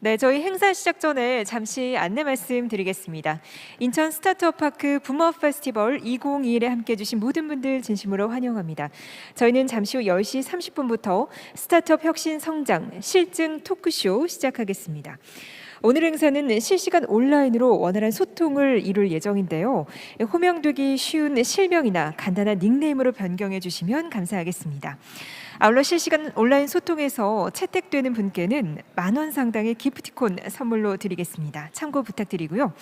네, 저희 행사 시작 전에 잠시 안내 말씀드리겠습니다. 인천 스타트업 파크 붐업 페스티벌 2021에 함께 해주신 모든 분들 진심으로 환영합니다. 저희는 잠시 후 10시 30분부터 스타트업 혁신 성장 실증 토크쇼 시작하겠습니다. 오늘 행사는 실시간 온라인으로 원활한 소통을 이룰 예정인데요. 호명되기 쉬운 실명이나 간단한 닉네임으로 변경해 주시면 감사하겠습니다. 아울러 실시간 온라인 소통에서 채택되는 분께는 10,000원 상당의 기프티콘 선물로 드리겠습니다. 참고 부탁드리고요.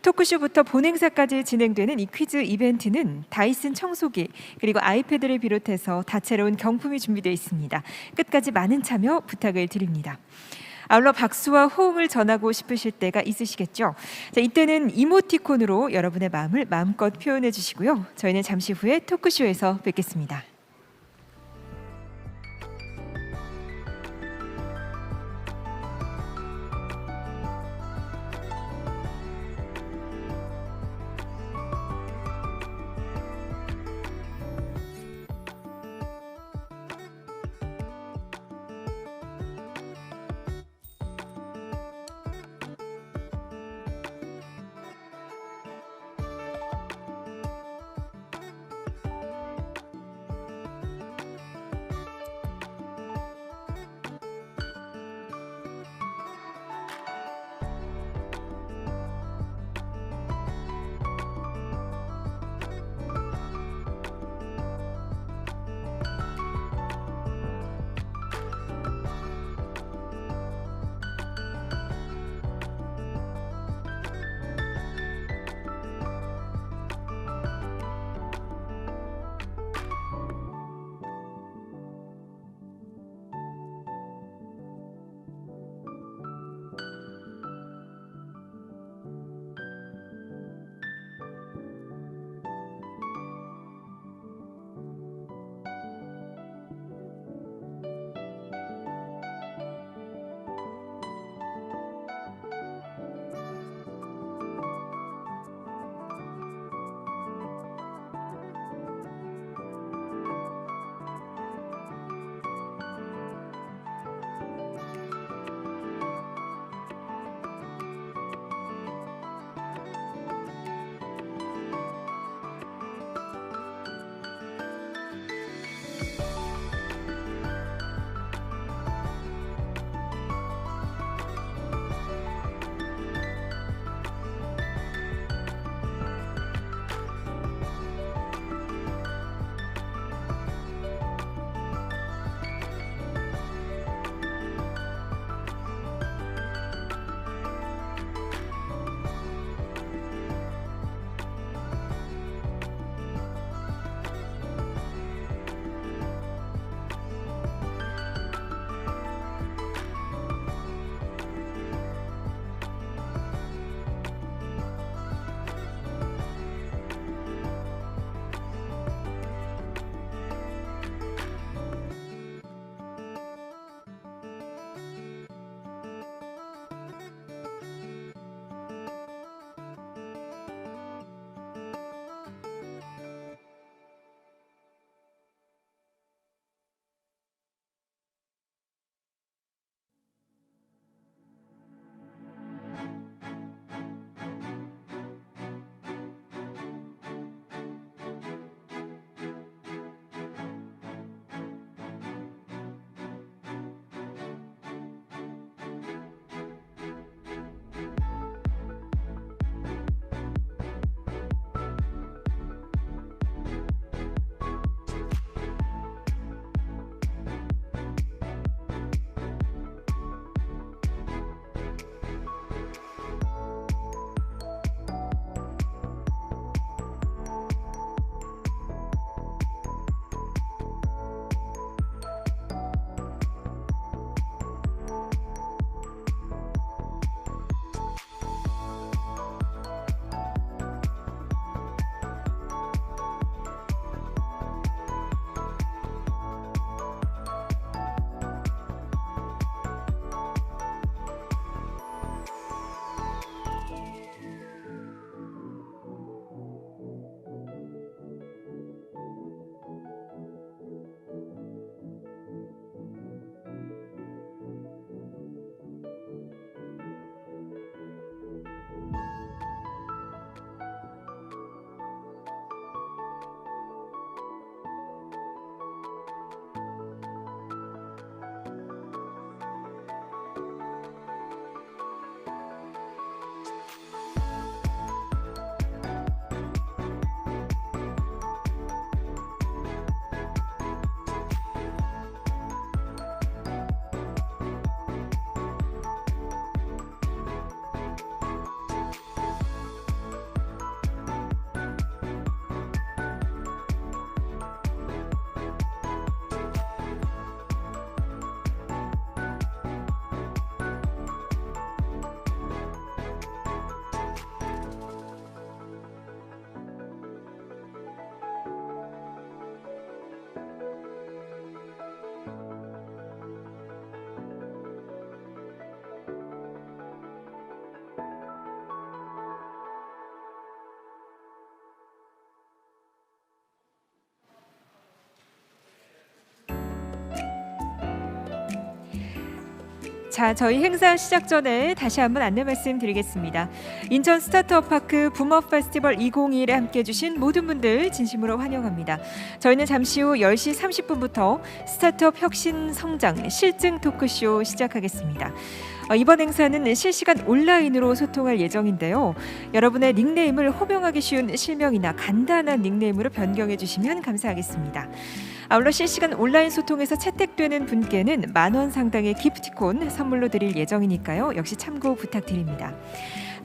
토크쇼부터 본행사까지 진행되는 이 퀴즈 이벤트는 다이슨 청소기 그리고 아이패드를 비롯해서 다채로운 경품이 준비되어 있습니다. 끝까지 많은 참여 부탁을 드립니다. 아울러 박수와 호응을 전하고 싶으실 때가 있으시겠죠? 자, 이때는 이모티콘으로 여러분의 마음을 마음껏 표현해 주시고요. 저희는 잠시 후에 토크쇼에서 뵙겠습니다. 자, 저희 행사 시작 전에 다시 한번 안내 말씀드리겠습니다. 인천 스타트업파크 붐업 페스티벌 2021에 함께해 주신 모든 분들 진심으로 환영합니다. 저희는 잠시 후 10시 30분부터 스타트업 혁신 성장 실증 토크쇼 시작하겠습니다. 이번 행사는 실시간 온라인으로 소통할 예정인데요. 여러분의 닉네임을 호명하기 쉬운 실명이나 간단한 닉네임으로 변경해 주시면 감사하겠습니다. 아울러 실시간 온라인 소통에서 채택되는 분께는 10,000원 상당의 기프티콘 선물로 드릴 예정이니까요. 역시 참고 부탁드립니다.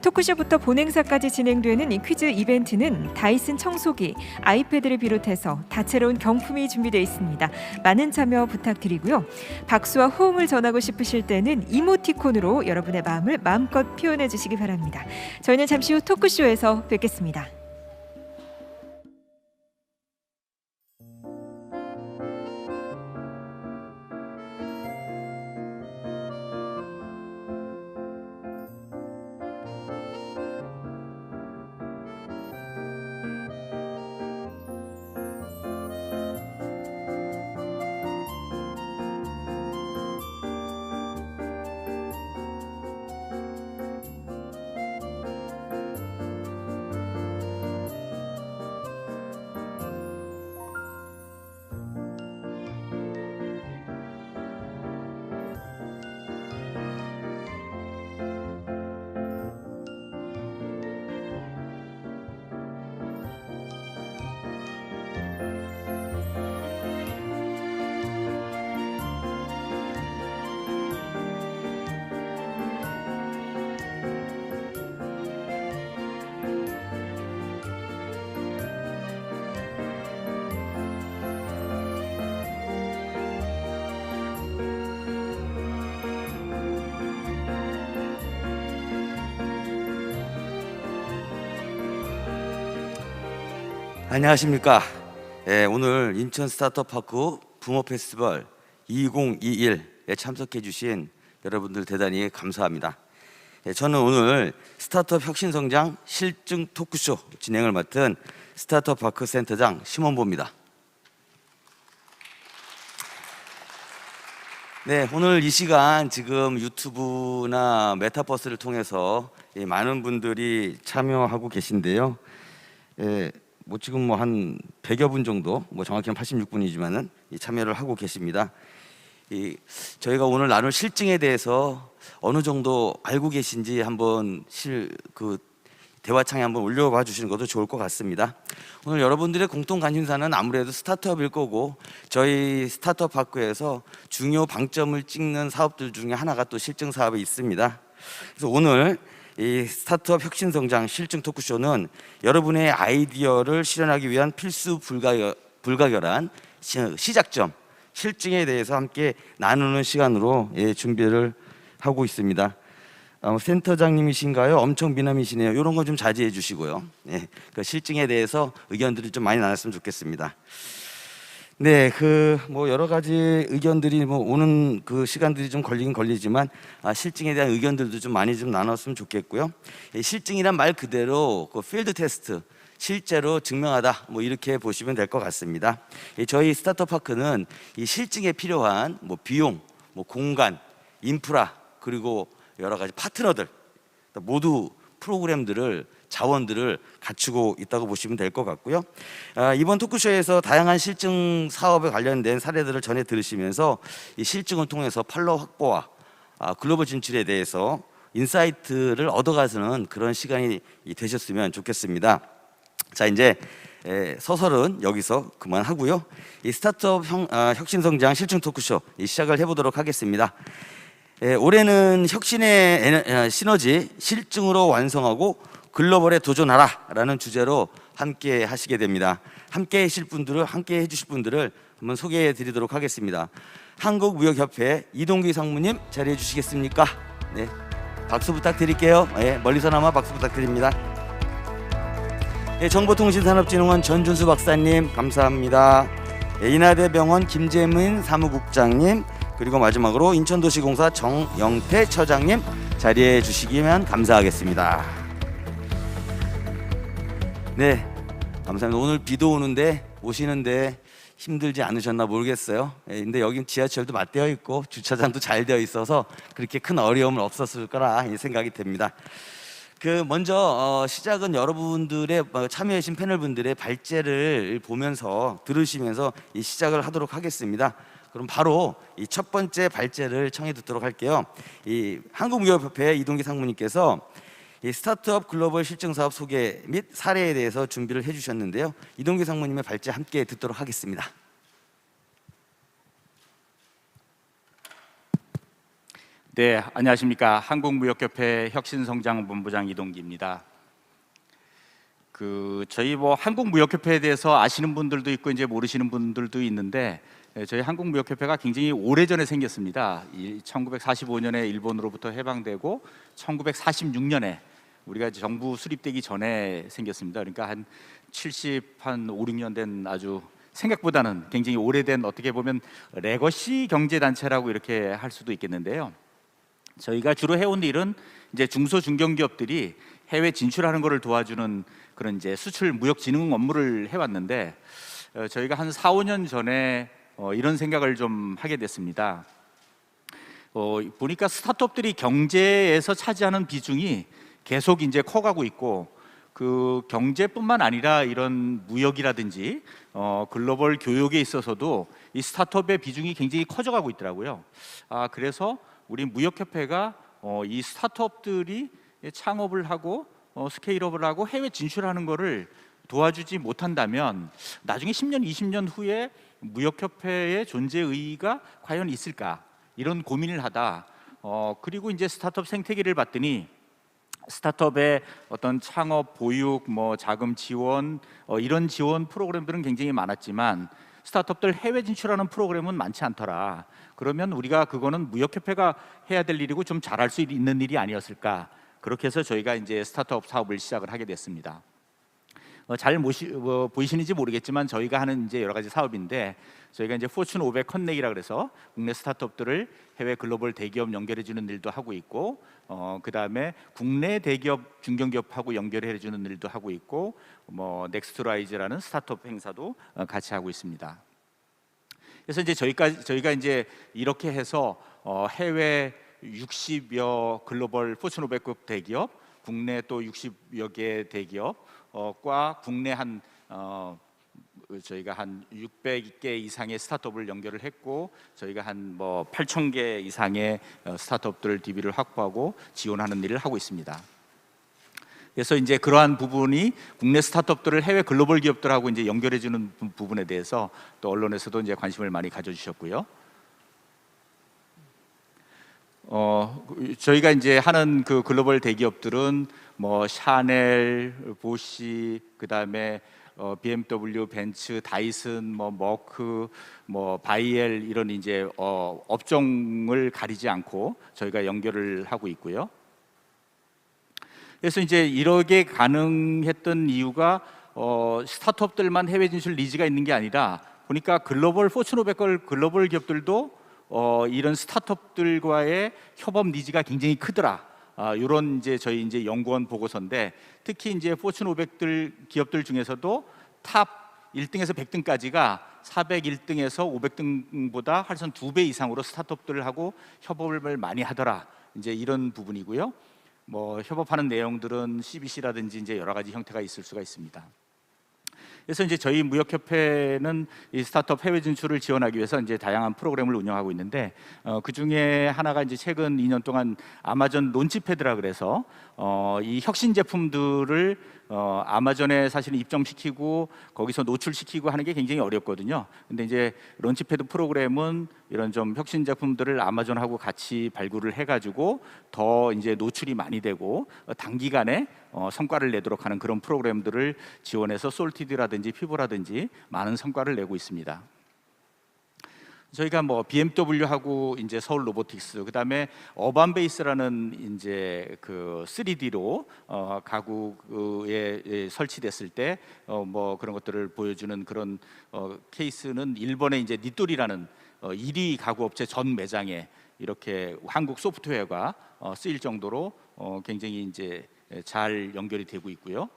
토크쇼부터 본행사까지 진행되는 이 퀴즈 이벤트는 다이슨 청소기, 아이패드를 비롯해서 다채로운 경품이 준비되어 있습니다. 많은 참여 부탁드리고요. 박수와 호응을 전하고 싶으실 때는 이모티콘으로 여러분의 마음을 마음껏 표현해 주시기 바랍니다. 저희는 잠시 후 토크쇼에서 뵙겠습니다. 안녕하십니까. 오늘 인천 스타트업파크 붐업 페스티벌 2021에 참석해 주신 여러분들 대단히 감사합니다. 저는 오늘 스타트업 혁신성장 실증 토크쇼 진행을 맡은 스타트업파크 센터장 심원보입니다. 네, 오늘 이 시간 지금 유튜브나 메타버스를 통해서 많은 분들이 참여하고 계신데요. 지금 한 100여 분 정도, 정확히는 86분이지만은 참여를 하고 계십니다. 저희가 오늘 나눌 실증에 대해서 어느 정도 알고 계신지 한번 대화창에 한번 올려봐 주시는 것도 좋을 것 같습니다. 오늘 여러분들의 공통 관심사는 아무래도 스타트업일 거고, 저희 스타트업 파크에서 중요 방점을 찍는 사업들 중에 하나가 또 실증 사업이 있습니다. 그래서 오늘 이 스타트업 혁신성장 실증 토크쇼는 여러분의 아이디어를 실현하기 위한 필수 불가결한 시작점, 실증에 대해서 함께 나누는 시간으로 준비를 하고 있습니다. 센터장님이신가요? 엄청 미남이시네요. 이런 거 좀 자제해 주시고요. 그 실증에 대해서 의견들을 좀 많이 나눴으면 좋겠습니다. 네, 여러 가지 의견들이 오는 그 시간들이 좀 걸리긴 걸리지만 실증에 대한 의견들도 좀 많이 좀 나눴으면 좋겠고요. 실증이란 말 그대로 그 필드 테스트, 실제로 증명하다, 이렇게 보시면 될 것 같습니다. 저희 스타트업 파크는 이 실증에 필요한 비용, 공간, 인프라, 그리고 여러 가지 파트너들 모두 프로그램들을, 자원들을 갖추고 있다고 보시면 될 것 같고요. 이번 토크쇼에서 다양한 실증 사업에 관련된 사례들을 전해 들으시면서 이 실증을 통해서 팔로워 확보와 글로벌 진출에 대해서 인사이트를 얻어가는 그런 시간이 되셨으면 좋겠습니다. 자, 이제 서설은 여기서 그만하고요. 이 스타트업 혁신성장 실증 토크쇼 시작을 해보도록 하겠습니다. 올해는 혁신의 시너지 실증으로 완성하고 글로벌에 도전하라 라는 주제로 함께 하시게 됩니다. 함께 해주실 분들을 한번 소개해 드리도록 하겠습니다. 한국무역협회 이동규 상무님 자리해 주시겠습니까? 네, 박수 부탁드릴게요. 멀리서나마 박수 부탁드립니다. 정보통신산업진흥원 전준수 박사님 감사합니다. 인하대병원 김재민 사무국장님, 그리고 마지막으로 인천도시공사 정영태 처장님 자리해 주시면 감사하겠습니다. 네, 감사합니다. 오늘 비도 오는데 오시는데 힘들지 않으셨나 모르겠어요. 근데 여긴 지하철도 맞대어 있고 주차장도 잘 되어 있어서 그렇게 큰 어려움은 없었을 거라 생각이 됩니다. 먼저 시작은 여러분들의 참여해주신 패널분들의 발제를 보면서 들으시면서 이 시작을 하도록 하겠습니다. 그럼 바로 이 첫 번째 발제를 청해 듣도록 할게요. 이 한국무역협회 이동기 상무님께서 이 스타트업 글로벌 실증 사업 소개 및 사례에 대해서 준비를 해주셨는데요. 이동기 상무님의 발제 함께 듣도록 하겠습니다. 네, 안녕하십니까. 한국무역협회 혁신성장본부장 이동기입니다. 저희 한국무역협회에 대해서 아시는 분들도 있고 이제 모르시는 분들도 있는데, 저희 한국무역협회가 굉장히 오래전에 생겼습니다. 1945년에 일본으로부터 해방되고 1946년에 우리가 정부 수립되기 전에 생겼습니다. 그러니까 한 5, 6년 된 아주 생각보다는 굉장히 오래된, 어떻게 보면 레거시 경제단체라고 이렇게 할 수도 있겠는데요. 저희가 주로 해온 일은 이제 중소 중견기업들이 해외 진출하는 것을 도와주는 그런 이제 수출 무역 진흥 업무를 해왔는데, 저희가 한 4, 5년 전에 이런 생각을 좀 하게 됐습니다. 보니까 스타트업들이 경제에서 차지하는 비중이 계속 이제 커가고 있고, 그 경제뿐만 아니라 이런 무역이라든지 글로벌 교역에 있어서도 이 스타트업의 비중이 굉장히 커져가고 있더라고요. 그래서 우리 무역협회가 이 스타트업들이 창업을 하고 스케일업을 하고 해외 진출하는 거를 도와주지 못한다면 나중에 10년, 20년 후에 무역협회의 존재 의의가 과연 있을까, 이런 고민을 하다 그리고 이제 스타트업 생태계를 봤더니 스타트업의 어떤 창업, 보육, 자금 지원 이런 지원 프로그램들은 굉장히 많았지만 스타트업들 해외 진출하는 프로그램은 많지 않더라. 그러면 우리가 그거는 무역협회가 해야 될 일이고 좀 잘할 수 있는 일이 아니었을까. 그렇게 해서 저희가 이제 스타트업 사업을 시작을 하게 됐습니다. 잘 보이시는지 모르겠지만 저희가 하는 이제 여러 가지 사업인데, 저희가 이제 포춘 500 컨넥이라 그래서 국내 스타트업들을 해외 글로벌 대기업 연결해 주는 일도 하고 있고, 그다음에 국내 대기업 중견기업하고 연결해 주는 일도 하고 있고, 넥스트라이즈라는 스타트업 행사도 같이 하고 있습니다. 그래서 이제 저희가 이제 이렇게 해서 해외 60여 글로벌 포춘 500급 대기업, 국내 또 60여 개 대기업과 국내 저희가 한 600개 이상의 스타트업을 연결을 했고, 저희가 한 8,000개 이상의 스타트업들 DB를 확보하고 지원하는 일을 하고 있습니다. 그래서 이제 그러한 부분이 국내 스타트업들을 해외 글로벌 기업들하고 이제 연결해주는 부분에 대해서 또 언론에서도 이제 관심을 많이 가져주셨고요. 저희가 이제 하는 그 글로벌 대기업들은 샤넬, 보쉬, 그다음에 BMW, 벤츠, 다이슨, 머크, 바이엘 이런 이제 업종을 가리지 않고 저희가 연결을 하고 있고요. 그래서 이제 이렇게 가능했던 이유가 스타트업들만 해외 진출 니즈가 있는 게 아니라, 보니까 글로벌 포춘 500 글로벌 기업들도 이런 스타트업들과의 협업 니즈가 굉장히 크더라. 이런 이제 저희 이제 연구원 보고서인데, 특히 이제 포춘 500 기업들 중에서도 탑 1등에서 100등까지가 401등에서 500등보다 할선 2배 이상으로 스타트업들하고 협업을 많이 하더라. 이제 이런 부분이고요. 협업하는 내용들은 CBC라든지 이제 여러 가지 형태가 있을 수가 있습니다. 그래서 이제 저희 무역협회는 이 스타트업 해외 진출을 지원하기 위해서 이제 다양한 프로그램을 운영하고 있는데, 그 중에 하나가 이제 최근 2년 동안 아마존 론치패드라 그래서 이 혁신 제품들을 아마존에 사실은 입점시키고 거기서 노출시키고 하는 게 굉장히 어렵거든요. 근데 이제 론치패드 프로그램은 이런 좀 혁신 제품들을 아마존하고 같이 발굴을 해가지고 더 이제 노출이 많이 되고 단기간에 성과를 내도록 하는 그런 프로그램들을 지원해서 솔티드라든지 피보라든지 많은 성과를 내고 있습니다. 저희가 BMW하고 이제 서울 로보틱스, 그다음에 어반베이스라는 이제 그 3D로 가구에 설치됐을 때 그런 것들을 보여주는 그런 케이스는 일본의 이제 니토리라는 1위 가구 업체 전 매장에 이렇게 한국 소프트웨어가 쓰일 정도로 굉장히 이제 잘 연결이 되고 있고요.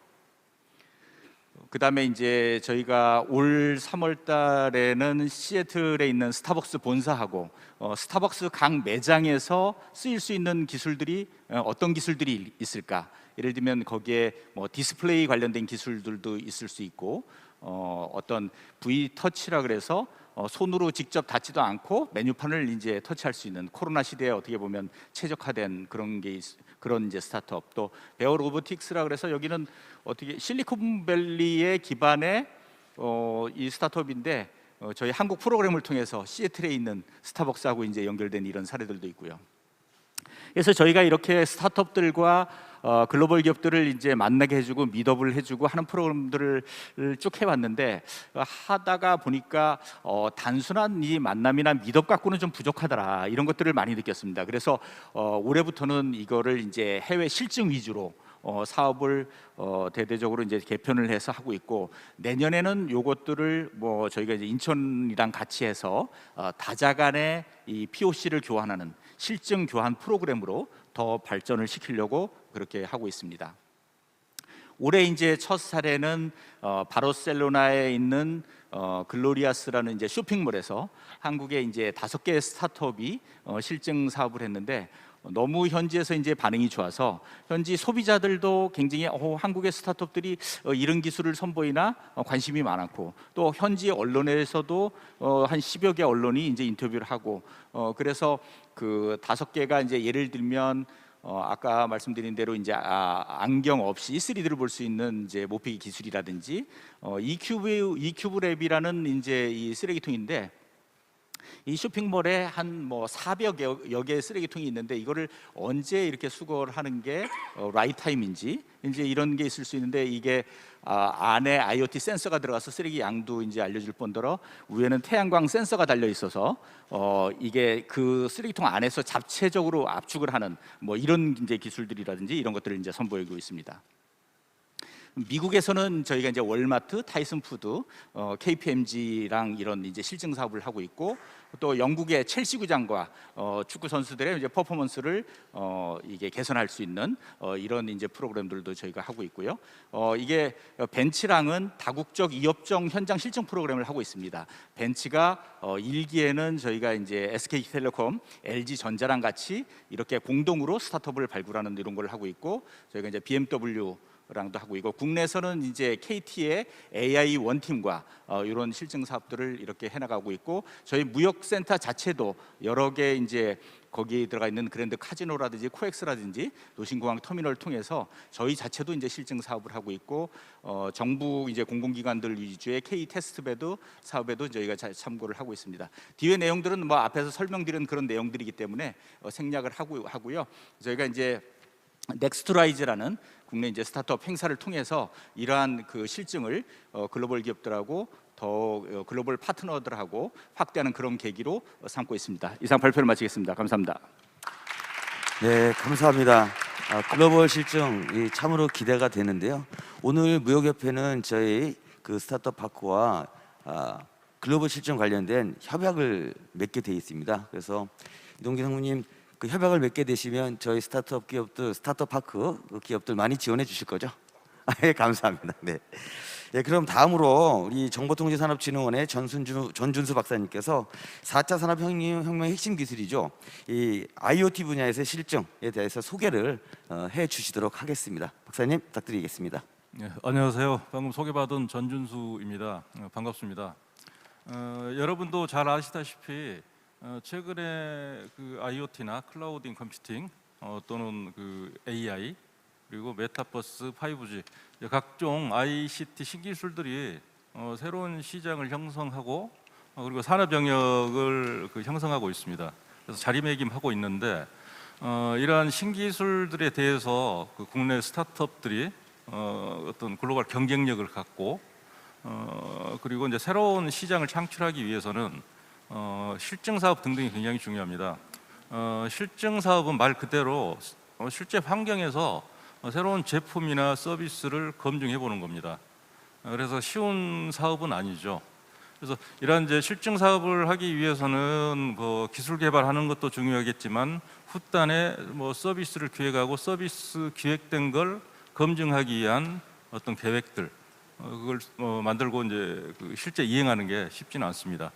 그다음에 이제 저희가 올 3월 달에는 시애틀에 있는 스타벅스 본사하고 스타벅스 각 매장에서 쓰일 수 있는 기술들이 어떤 기술들이 있을까? 예를 들면 거기에 뭐 디스플레이 관련된 기술들도 있을 수 있고 어떤 V 터치라 그래서 손으로 직접 닿지도 않고 메뉴판을 이제 터치할 수 있는 코로나 시대에 어떻게 보면 최적화된 그런 이제 스타트업, 또 베어 로보틱스라 그래서 여기는 어떻게 실리콘밸리의 기반의 이 스타트업인데 저희 한국 프로그램을 통해서 시애틀에 있는 스타벅스하고 이제 연결된 이런 사례들도 있고요. 그래서 저희가 이렇게 스타트업들과 글로벌 기업들을 이제 만나게 해주고 미더블 해주고 하는 프로그램들을 쭉 해왔는데 하다가 보니까 단순한 이 만남이나 미덥 갖고는 좀 부족하더라, 이런 것들을 많이 느꼈습니다. 그래서 올해부터는 이거를 이제 해외 실증 위주로 사업을 대대적으로 이제 개편을 해서 하고 있고, 내년에는 요것들을 뭐 저희가 이제 인천이랑 같이 해서 다자간의 이 POC를 교환하는 실증 교환 프로그램으로 더 발전을 시키려고 그렇게 하고 있습니다. 올해 이제 첫 사례는 바르셀로나에 있는 글로리아스라는 이제 쇼핑몰에서 한국의 이제 5개의 스타트업이 실증 사업을 했는데 너무 현지에서 이제 반응이 좋아서 현지 소비자들도 굉장히 한국의 스타트업들이 이런 기술을 선보이나 관심이 많았고, 또 현지 언론에서도 한 10여 개 언론이 이제 인터뷰를 하고 그래서 그 5개가 이제 예를 들면 아까 말씀드린 대로 이제 안경 없이 3D를 볼 수 있는 이제 모피기 기술이라든지 이큐브 랩이라는 이제 이 쓰레기통인데, 이 쇼핑몰에 한 뭐 400여 개의 쓰레기통이 있는데 이거를 언제 이렇게 수거를 하는 게 라이트 타임인지 이제 이런 게 있을 수 있는데, 이게 안에 IoT 센서가 들어가서 쓰레기 양도 이제 알려줄 뿐더러 위에는 태양광 센서가 달려 있어서 이게 그 쓰레기통 안에서 자체적으로 압축을 하는 뭐 이런 이제 기술들이라든지 이런 것들을 이제 선보이고 있습니다. 미국에서는 저희가 이제 월마트, 타이슨 푸드, KPMG랑 이런 이제 실증 사업을 하고 있고, 또 영국의 첼시 구장과 축구 선수들의 이제 퍼포먼스를 이게 개선할 수 있는 이런 이제 프로그램들도 저희가 하고 있고요. 이게 벤치랑은 다국적 이업종 현장 실증 프로그램을 하고 있습니다. 벤치가 1기에는 저희가 이제 SK텔레콤, LG전자랑 같이 이렇게 공동으로 스타트업을 발굴하는 이런 걸 하고 있고, 저희가 이제 BMW 랑도 하고 있고, 국내에서는 이제 KT의 AI 원팀과 이런 실증 사업들을 이렇게 해나가고 있고, 저희 무역센터 자체도 여러 개 이제 거기에 들어가 있는 그랜드 카지노라든지 코엑스라든지 노신공항 터미널을 통해서 저희 자체도 이제 실증 사업을 하고 있고, 정부 이제 공공기관들 위주의 K 테스트베드 사업에도 저희가 참고를 하고 있습니다. 뒤에 내용들은 뭐 앞에서 설명드린 그런 내용들이기 때문에 생략을 하고요. 저희가 이제 넥스트라이즈라는 국내 이제 스타트업 행사를 통해서 이러한 그 실증을 글로벌 기업들하고 더 글로벌 파트너들하고 확대하는 그런 계기로 삼고 있습니다. 이상 발표를 마치겠습니다. 감사합니다. 네, 감사합니다. 글로벌 실증 참으로 기대가 되는데요. 오늘 무역협회는 저희 그 스타트업 파크와 글로벌 실증 관련된 협약을 맺게 돼 있습니다. 그래서 이동기 상무님, 그 협약을 맺게 되시면 저희 스타트업 기업들, 스타트업 파크 기업들 많이 지원해 주실 거죠? 예, 감사합니다. 네. 예, 그럼 다음으로 우리 정보통신산업진흥원의 전준수 박사님께서 4차 산업혁명의 핵심 기술이죠, 이 IoT 분야에서의 실증에 대해서 소개를 해 주시도록 하겠습니다. 박사님 부탁드리겠습니다. 네, 안녕하세요. 방금 소개받은 전준수입니다. 반갑습니다. 여러분도 잘 아시다시피 최근에 그 IoT나 클라우드 컴퓨팅 또는 그 AI 그리고 메타버스, 5G 각종 ICT 신기술들이 새로운 시장을 형성하고 그리고 산업 영역을 형성하고 있습니다. 그래서 자리매김하고 있는데 이러한 신기술들에 대해서 그 국내 스타트업들이 어떤 글로벌 경쟁력을 갖고 그리고 이제 새로운 시장을 창출하기 위해서는 실증 사업 등등이 굉장히 중요합니다. 실증 사업은 말 그대로 실제 환경에서 새로운 제품이나 서비스를 검증해 보는 겁니다. 그래서 쉬운 사업은 아니죠. 그래서 이러한 이제 실증 사업을 하기 위해서는 뭐 기술 개발하는 것도 중요하겠지만 후단에 뭐 서비스를 기획하고 서비스 기획된 걸 검증하기 위한 어떤 계획들 그걸 만들고 이제 실제 이행하는 게 쉽지는 않습니다.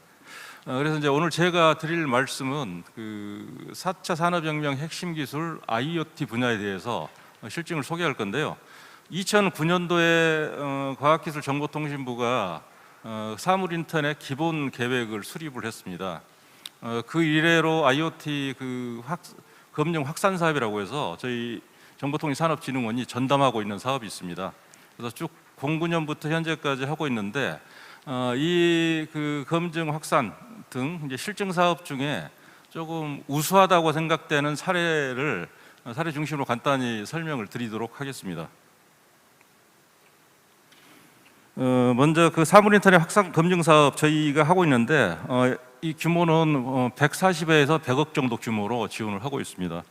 그래서 이제 오늘 제가 드릴 말씀은 그 4차 산업혁명 핵심 기술 IoT 분야에 대해서 실증을 소개할 건데요. 2009년도에 과학기술정보통신부가 사물인터넷 기본 계획을 수립을 했습니다. 그 이래로 IoT 검증 확산 사업이라고 해서 저희 정보통신산업진흥원이 전담하고 있는 사업이 있습니다. 그래서 쭉 09년부터 현재까지 하고 있는데 이 검증 확산 등 이제 실증 사업 중에 조금 우수하다고 생각되는 사례 중심으로 간단히 설명을 드리도록 하겠습니다. 먼저 그 사물인터넷 확산 검증 사업 저희가 하고 있는데 이 규모는 140에서 100억 정도 규모로 지원을 하고 있습니다.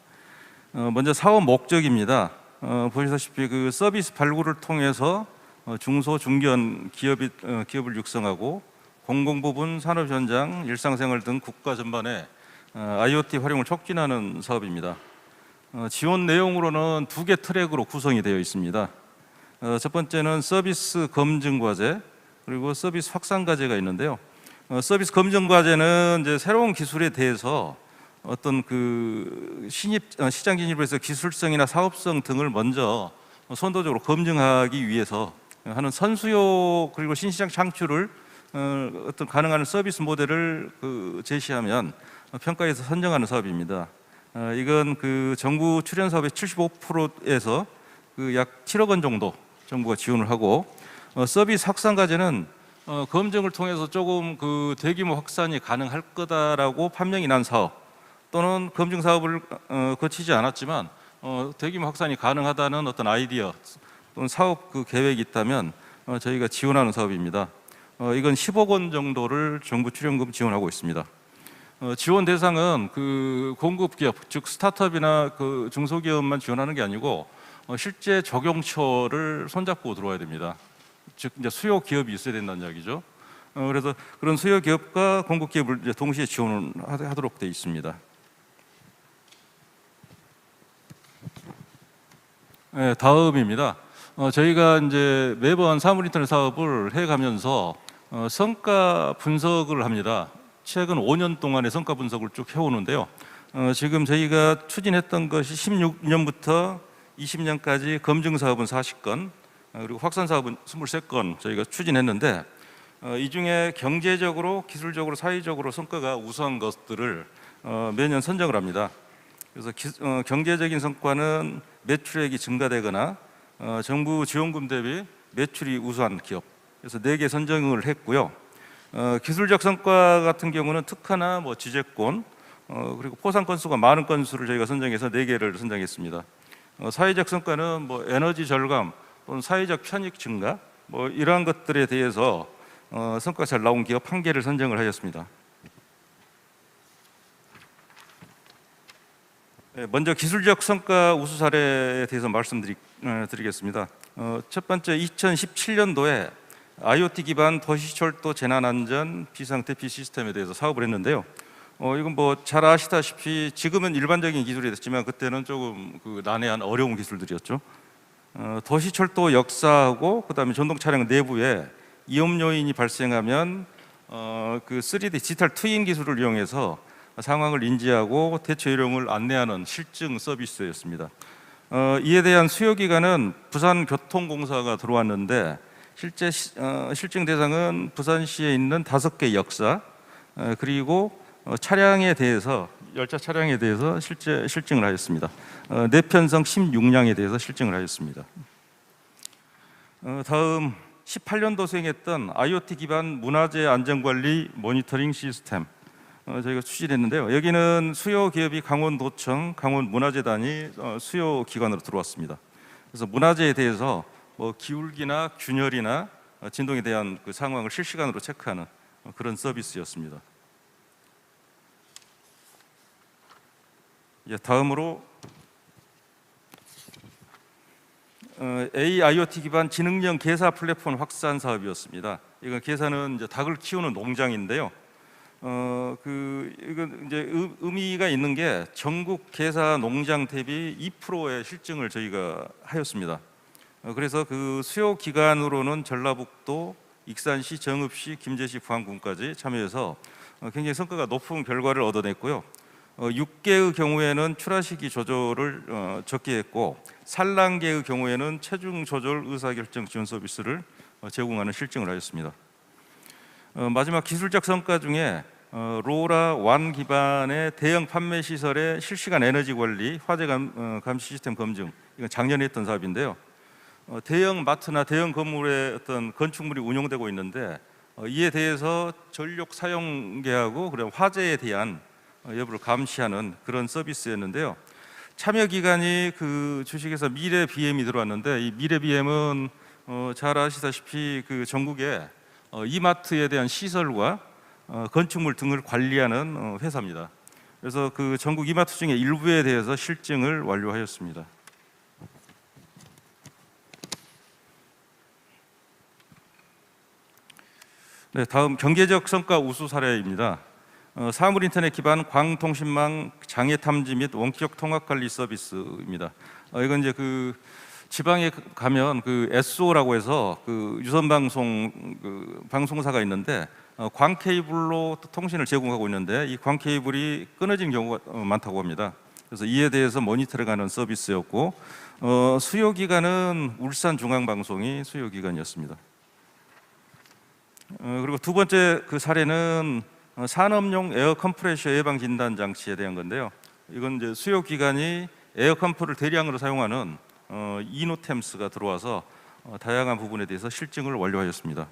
먼저 사업 목적입니다. 보시다시피 그 서비스 발굴을 통해서 중소 중견 기업을 육성하고 공공부문, 산업 현장, 일상생활 등 국가 전반에 IoT 활용을 촉진하는 사업입니다. 지원 내용으로는 2개 트랙으로 구성이 되어 있습니다. 첫 번째는 서비스 검증 과제 그리고 서비스 확산 과제가 있는데요. 서비스 검증 과제는 이제 새로운 기술에 대해서 어떤 시장 진입을 해서 기술성이나 사업성 등을 먼저 선도적으로 검증하기 위해서 하는 선수요 그리고 신시장 창출을 어떤 가능한 서비스 모델을 제시하면 평가해서 선정하는 사업입니다. 이건 정부 출연 사업의 75%에서 약 7억 원 정도 정부가 지원을 하고 서비스 확산 과제는 검증을 통해서 조금 대규모 확산이 가능할 거다라고 판명이 난 사업 또는 검증 사업을 거치지 않았지만 대규모 확산이 가능하다는 어떤 아이디어 또는 사업 계획이 있다면 저희가 지원하는 사업입니다. 이건 10억 원 정도를 정부 출연금 지원하고 있습니다. 지원 대상은 공급기업 즉 스타트업이나 중소기업만 지원하는 게 아니고 실제 적용처를 손잡고 들어와야 됩니다. 즉 이제 수요 기업이 있어야 된다는 이야기죠. 그래서 그런 수요 기업과 공급 기업을 이제 동시에 지원을 하도록 되어 있습니다. 네, 다음입니다. 저희가 이제 매번 사물인터넷 사업을 해가면서 성과 분석을 합니다. 최근 5년 동안의 성과 분석을 쭉 해오는데요. 지금 저희가 추진했던 것이 16년부터 20년까지 검증 사업은 40건, 그리고 확산 사업은 23건 저희가 추진했는데 이 중에 경제적으로, 기술적으로, 사회적으로 성과가 우수한 것들을 매년 선정을 합니다. 그래서 경제적인 성과는 매출액이 증가되거나 정부 지원금 대비 매출이 우수한 기업, 그래서 4개 선정을 했고요. 기술적 성과 같은 경우는 특허나 지재권, 그리고 포상 건수가 많은 건수를 저희가 선정해서 4개를 선정했습니다. 사회적 성과는 에너지 절감 또는 사회적 편익 증가 이러한 것들에 대해서 성과가 잘 나온 기업 1개를 선정을 하였습니다. 먼저 기술적 성과 우수 사례에 대해서 말씀드리겠습니다. 첫 번째 2017년도에 IoT 기반 도시철도 재난안전 비상대피 시스템에 대해서 사업을 했는데요. 이건 잘 아시다시피 지금은 일반적인 기술이 됐지만 그때는 조금 난해한 어려운 기술들이었죠. 도시철도 역사하고 그다음에 전동 차량 내부에 위험 요인이 발생하면 3D 디지털 트윈 기술을 이용해서 상황을 인지하고 대처 요령을 안내하는 실증 서비스였습니다. 이에 대한 수요 기관은 부산교통공사가 들어왔는데 실제 실증 대상은 부산시에 있는 5개 역사 그리고 차량에 대해서 열차 차량에 대해서 실제 실증을 하였습니다. 내편성 16량에 대해서 실증을 하였습니다. 다음 18년도 수행했던 IoT 기반 문화재 안전관리 모니터링 시스템 저희가 추진했는데요. 여기는 수요 기업이 강원도청, 강원문화재단이 수요 기관으로 들어왔습니다. 그래서 문화재에 대해서 기울기나 균열이나 진동에 대한 상황을 실시간으로 체크하는 그런 서비스였습니다. 다음으로 AIoT 기반 지능형 개사 플랫폼 확산 사업이었습니다. 이건 개사는 이제 닭을 키우는 농장인데요. 이건 이제 의미가 있는 게 전국 개사 농장 대비 2%의 실증을 저희가 하였습니다. 그래서 그 수요 기간으로는 전라북도, 익산시, 정읍시, 김제시, 부안군까지 참여해서 굉장히 성과가 높은 결과를 얻어냈고요. 6개의 경우에는 출하 시기 조절을 적게 했고, 산란계의 경우에는 체중 조절 의사결정 지원 서비스를 제공하는 실증을 하였습니다. 마지막 기술적 성과 중에 로라 완 기반의 대형 판매 시설의 실시간 에너지 관리, 화재 감시 시스템 검증, 이건 작년에 했던 사업인데요. 대형 마트나 대형 건물에 어떤 건축물이 운영되고 있는데 이에 대해서 전력 사용계하고 그런 화재에 대한 여부를 감시하는 그런 서비스였는데요. 참여 기간이 그 주식에서 미래 BM이 들어왔는데, 이 미래 BM은 잘 아시다시피 그 전국에 이마트에 대한 시설과 건축물 등을 관리하는 회사입니다. 그래서 그 전국 이마트 중에 일부에 대해서 실증을 완료하였습니다. 네, 다음 경제적 성과 우수 사례입니다. 사물인터넷 기반 광통신망 장애 탐지 및 원격 통합 관리 서비스입니다. 이건 이제 그 지방에 가면 그 SO라고 해서 그 유선 방송 그 방송사가 있는데 광 케이블로 통신을 제공하고 있는데, 이 광 케이블이 끊어진 경우가 많다고 합니다. 그래서 이에 대해서 모니터링하는 서비스였고, 수요 기간은 울산 중앙방송이 수요 기간이었습니다. 그리고 두 번째 그 사례는 산업용 에어 컴프레셔 예방 진단 장치에 대한 건데요. 이건 이제 수요 기간이 에어 컴프를 대량으로 사용하는 이노템스가 들어와서 다양한 부분에 대해서 실증을 완료하였습니다.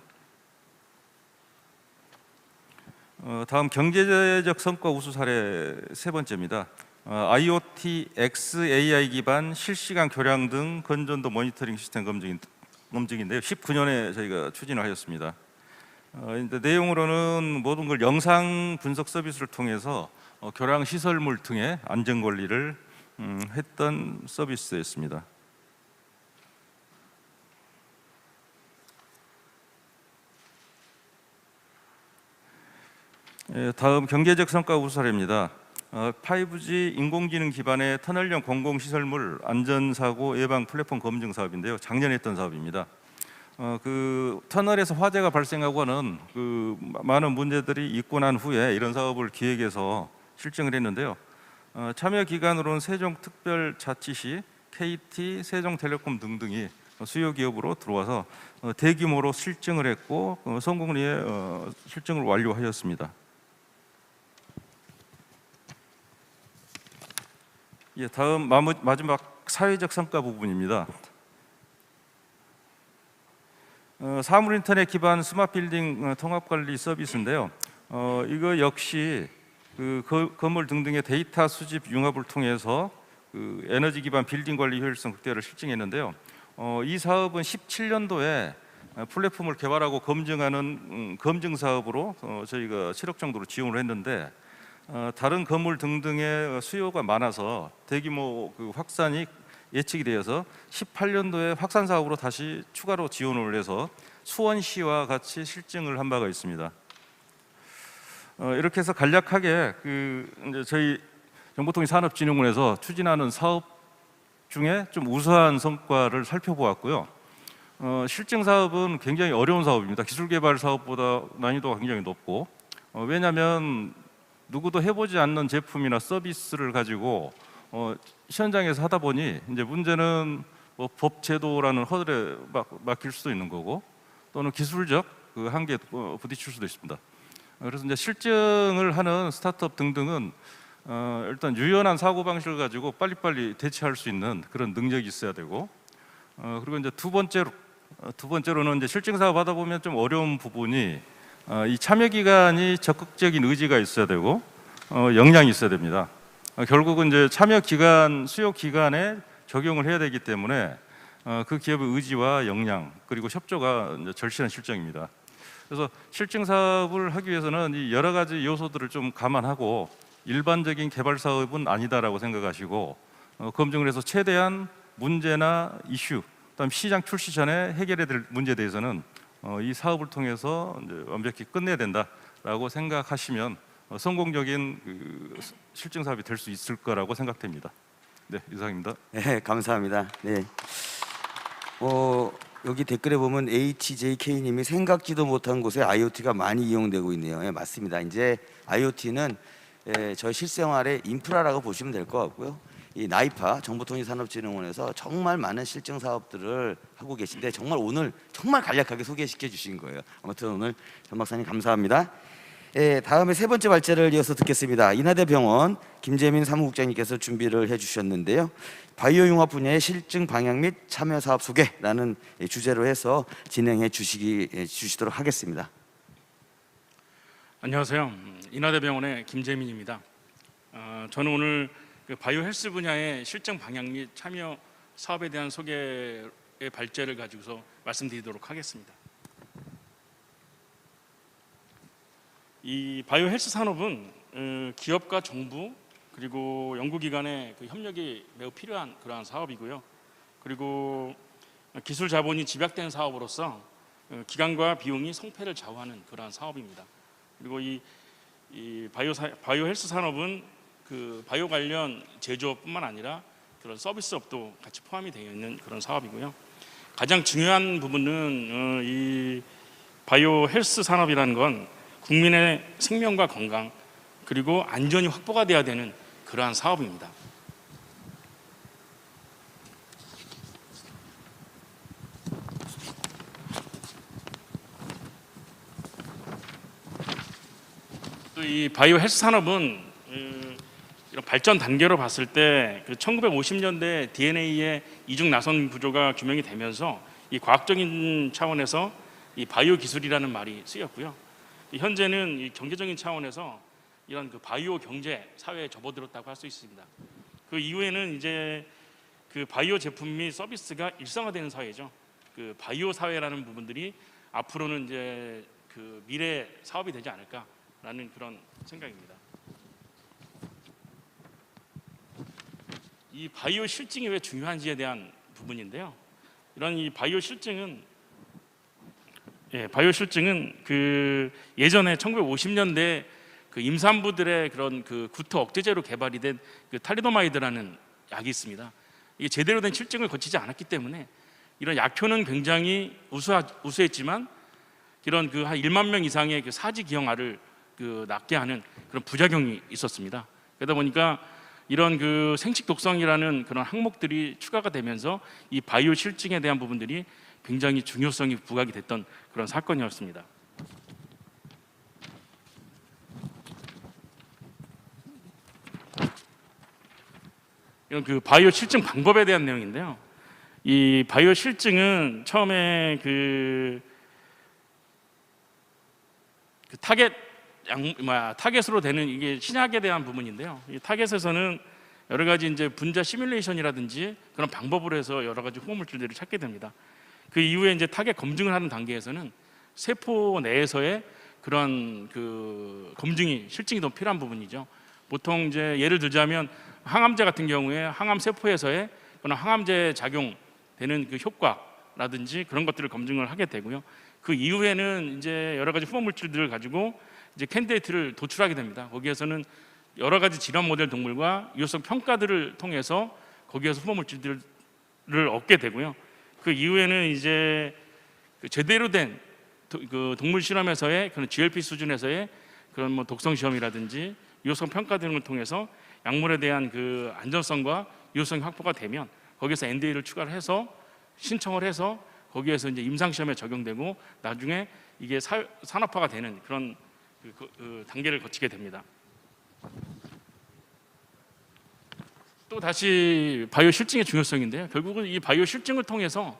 다음 경제적 성과 우수 사례 세 번째입니다. IoT, XAI 기반 실시간 교량 등 건전도 모니터링 시스템 검증인데요. 19년에 저희가 추진을 하였습니다. 내용으로는 모든 걸 영상 분석 서비스를 통해서 교량 시설물 등의 안전 관리를 했던 서비스였습니다. 다음 경제적 성과 우수 사례입니다. 5G 인공지능 기반의 터널형 공공시설물 안전사고 예방 플랫폼 검증 사업인데요. 작년에 했던 사업입니다. 그 터널에서 화재가 발생하고 하는 그 많은 문제들이 있고 난 후에 이런 사업을 기획해서 실증을 했는데요. 참여 기관으로는 세종특별자치시, KT, 세종텔레콤 등등이 수요 기업으로 들어와서 대규모로 실증을 했고 성공리에 실증을 완료하였습니다. 예, 다음 마지막 사회적 성과 부분입니다. 사물인터넷 기반 스마트 빌딩 통합관리 서비스인데요. 이거 역시 그 건물 등등의 데이터 수집 융합을 통해서 그 에너지 기반 빌딩 관리 효율성 극대화를 실증했는데요. 이 사업은 17년도에 플랫폼을 개발하고 검증하는 검증 사업으로 저희가 7억 정도로 지원을 했는데, 다른 건물 등등의 수요가 많아서 대규모 그 확산이 예측이 되어서 18년도에 확산 사업으로 다시 추가로 지원을 해서 수원시와 같이 실증을 한 바가 있습니다. 이렇게 해서 간략하게 그 이제 저희 정보통신산업진흥원에서 추진하는 사업 중에 좀 우수한 성과를 살펴보았고요. 실증 사업은 굉장히 어려운 사업입니다. 기술 개발 사업보다 난이도가 굉장히 높고, 왜냐하면 누구도 해보지 않는 제품이나 서비스를 가지고 현장에서 하다 보니 이제 문제는 뭐 법 제도라는 허들에 막힐 수도 있는 거고, 또는 기술적 그 한계에 부딪힐 수도 있습니다. 그래서 이제 실증을 하는 스타트업 등등은 일단 유연한 사고 방식을 가지고 빨리빨리 대처할 수 있는 그런 능력이 있어야 되고, 그리고 이제 두 번째로는 이제 실증 사업 하다 보면 좀 어려운 부분이 이 참여 기간이 적극적인 의지가 있어야 되고 역량이 있어야 됩니다. 결국은 이제 참여 기간, 수요 기간에 적용을 해야 되기 때문에 그 기업의 의지와 역량 그리고 협조가 이제 절실한 실정입니다. 그래서 실증 사업을 하기 위해서는 이 여러 가지 요소들을 좀 감안하고 일반적인 개발 사업은 아니다라고 생각하시고 검증을 해서 최대한 문제나 이슈, 그다음 시장 출시 전에 해결해야 될 문제에 대해서는 이 사업을 통해서 이제 완벽히 끝내야 된다라고 생각하시면 성공적인 그 실증 사업이 될 수 있을 거라고 생각됩니다. 네, 이상입니다. 네, 감사합니다. 네. 여기 댓글에 보면 HJK님이 생각지도 못한 곳에 IoT가 많이 이용되고 있네요. 예, 맞습니다. 이제 IoT는 저희 실생활의 인프라라고 보시면 될 것 같고요. 이 나이파 정보통신산업진흥원에서 정말 많은 실증 사업들을 하고 계신데 정말 오늘 정말 간략하게 소개시켜 주신 거예요. 아무튼 오늘 전 박사님 감사합니다. 다음에 세 번째 발제를 이어서 듣겠습니다. 인하대병원 김재민 사무국장님께서 준비를 해주셨는데요. 바이오 융합 분야의 실증 방향 및 참여 사업 소개라는 주제로 해서 진행해 주시도록 하겠습니다. 안녕하세요. 인하대병원의 김재민입니다. 저는 오늘 그 바이오 헬스 분야의 실증 방향 및 참여 사업에 대한 소개의 발제를 가지고서 말씀드리도록 하겠습니다. 이 바이오 헬스 산업은 기업과 정부 그리고 연구기관의 그 협력이 매우 필요한 그러한 사업이고요. 그리고 기술 자본이 집약된 사업으로서 기간과 비용이 성패를 좌우하는 그러한 사업입니다. 그리고 이 바이오 헬스 산업은 그 바이오 관련 제조업뿐만 아니라 그런 서비스업도 같이 포함이 되어 있는 그런 사업이고요. 가장 중요한 부분은 이 바이오 헬스 산업이라는 건 국민의 생명과 건강 그리고 안전이 확보가 돼야 되는 그러한 사업입니다. 이 바이오 헬스 산업은 이런 발전 단계로 봤을 때 1950년대 DNA의 이중 나선 구조가 규명이 되면서 이 과학적인 차원에서 이 바이오 기술이라는 말이 쓰였고요. 현재는 이 경제적인 차원에서 이런 그 바이오 경제 사회에 접어들었다고 할 수 있습니다. 그 이후에는 이제 그 바이오 제품 및 서비스가 일상화되는 사회죠. 그 바이오 사회라는 부분들이 앞으로는 이제 그 미래 사업이 되지 않을까라는 그런 생각입니다. 이 바이오 실증이 왜 중요한지에 대한 부분인데요. 이런 이 바이오 실증은 그 예전에 1950년대 그 임산부들의 그런 그 구토 억제제로 개발이 된 그 탈리도마이드라는 약이 있습니다. 이게 제대로 된 실증을 거치지 않았기 때문에 이런 약효는 굉장히 우수했지만 이런 그 한 1만 명 이상의 그 사지 기형아를 그 낳게 하는 그런 부작용이 있었습니다. 그러다 보니까 이런 그 생식 독성이라는 그런 항목들이 추가가 되면서 이 바이오 실증에 대한 부분들이 굉장히 중요성이 부각이 됐던 그런 사건이었습니다. 이런 그 바이오 실증 방법에 대한 내용인데요. 이 바이오 실증은 처음에 그 타겟으로 되는 이게 신약에 대한 부분인데요. 이 타겟에서는 여러 가지 이제 분자 시뮬레이션이라든지 그런 방법으로 해서 여러 가지 호흡 물질들을 찾게 됩니다. 그 이후에 이제 타겟 검증을 하는 단계에서는 세포 내에서의 그런 그 검증이 실증이 더 필요한 부분이죠. 보통 이제 예를 들자면 항암제 같은 경우에 항암 세포에서의 그런 항암제 작용되는 그 효과라든지 그런 것들을 검증을 하게 되고요. 그 이후에는 이제 여러 가지 후보 물질들을 가지고 이제 캔디데이트를 도출하게 됩니다. 거기에서는 여러 가지 질환 모델 동물과 유효성 평가들을 통해서 거기에서 후보 물질들을 얻게 되고요. 그 이후에는 이제 그 제대로 된 그 동물 실험에서의 그런 GLP 수준에서의 그런 뭐 독성 시험이라든지 유효성 평가 등을 통해서 약물에 대한 그 안전성과 유효성이 확보가 되면 거기서 NDA를 추가를 해서 신청을 해서 거기에서 이제 임상 시험에 적용되고 나중에 이게 산업화가 되는 그런 그 단계를 거치게 됩니다. 또 다시 바이오 실증의 중요성인데요. 결국은 이 바이오 실증을 통해서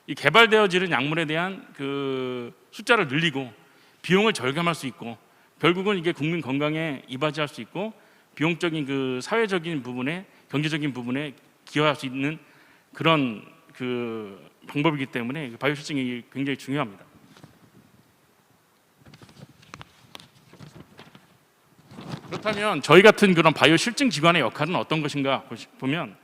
이 개발되어지는 약물에 대한 그 숫자를 늘리고 비용을 절감할 수 있고 결국은 이게 국민 건강에 이바지할 수 있고 비용적인 그 사회적인 부분에 경제적인 부분에 기여할 수 있는 그런 그 방법이기 때문에 바이오 실증이 굉장히 중요합니다. 그렇다면 저희 같은 그런 바이오 실증 기관의 역할은 어떤 것인가 보면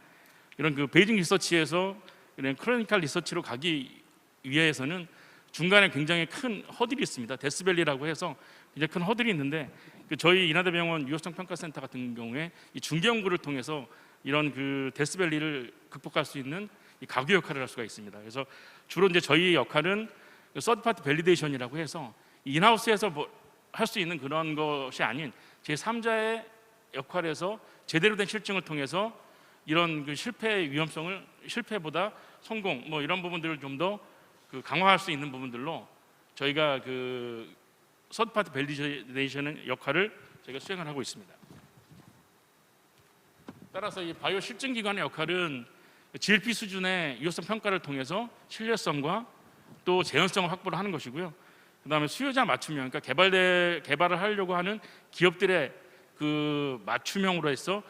이런 그 베이징 리서치에서 이런 클리니컬 리서치로 가기 위해서는 중간에 굉장히 큰 허들이 있습니다. 데스밸리라고 해서 굉장히 큰 허들이 있는데 저희 인하대병원 유효성 평가센터 같은 경우에 이 중개 연구를 통해서 이런 그 데스밸리를 극복할 수 있는 이 가구 역할을 할 수가 있습니다. 그래서 주로 이제 저희 역할은 서드 파티 밸리데이션이라고 해서 인하우스에서 뭐 할 수 있는 그런 것이 아닌 제3자의 역할에서 제대로 된 실증을 통해서 이런 그 실패의 위험성을 실패보다 성공 뭐 이런 부분들을 좀 더 그 강화할 수 있는 부분들로 저희가 그 서드 파티 밸리데이션의 역할을 저희가 수행을 하고 있습니다. 따라서 이 바이오 실증 기관의 역할은 GLP 수준의 유효성 평가를 통해서 신뢰성과 또 재현성을 확보를 하는 것이고요. 그다음에 수요자 맞춤형, 그러니까 개발을 하려고 하는 기업들의 그 맞춤형으로 해서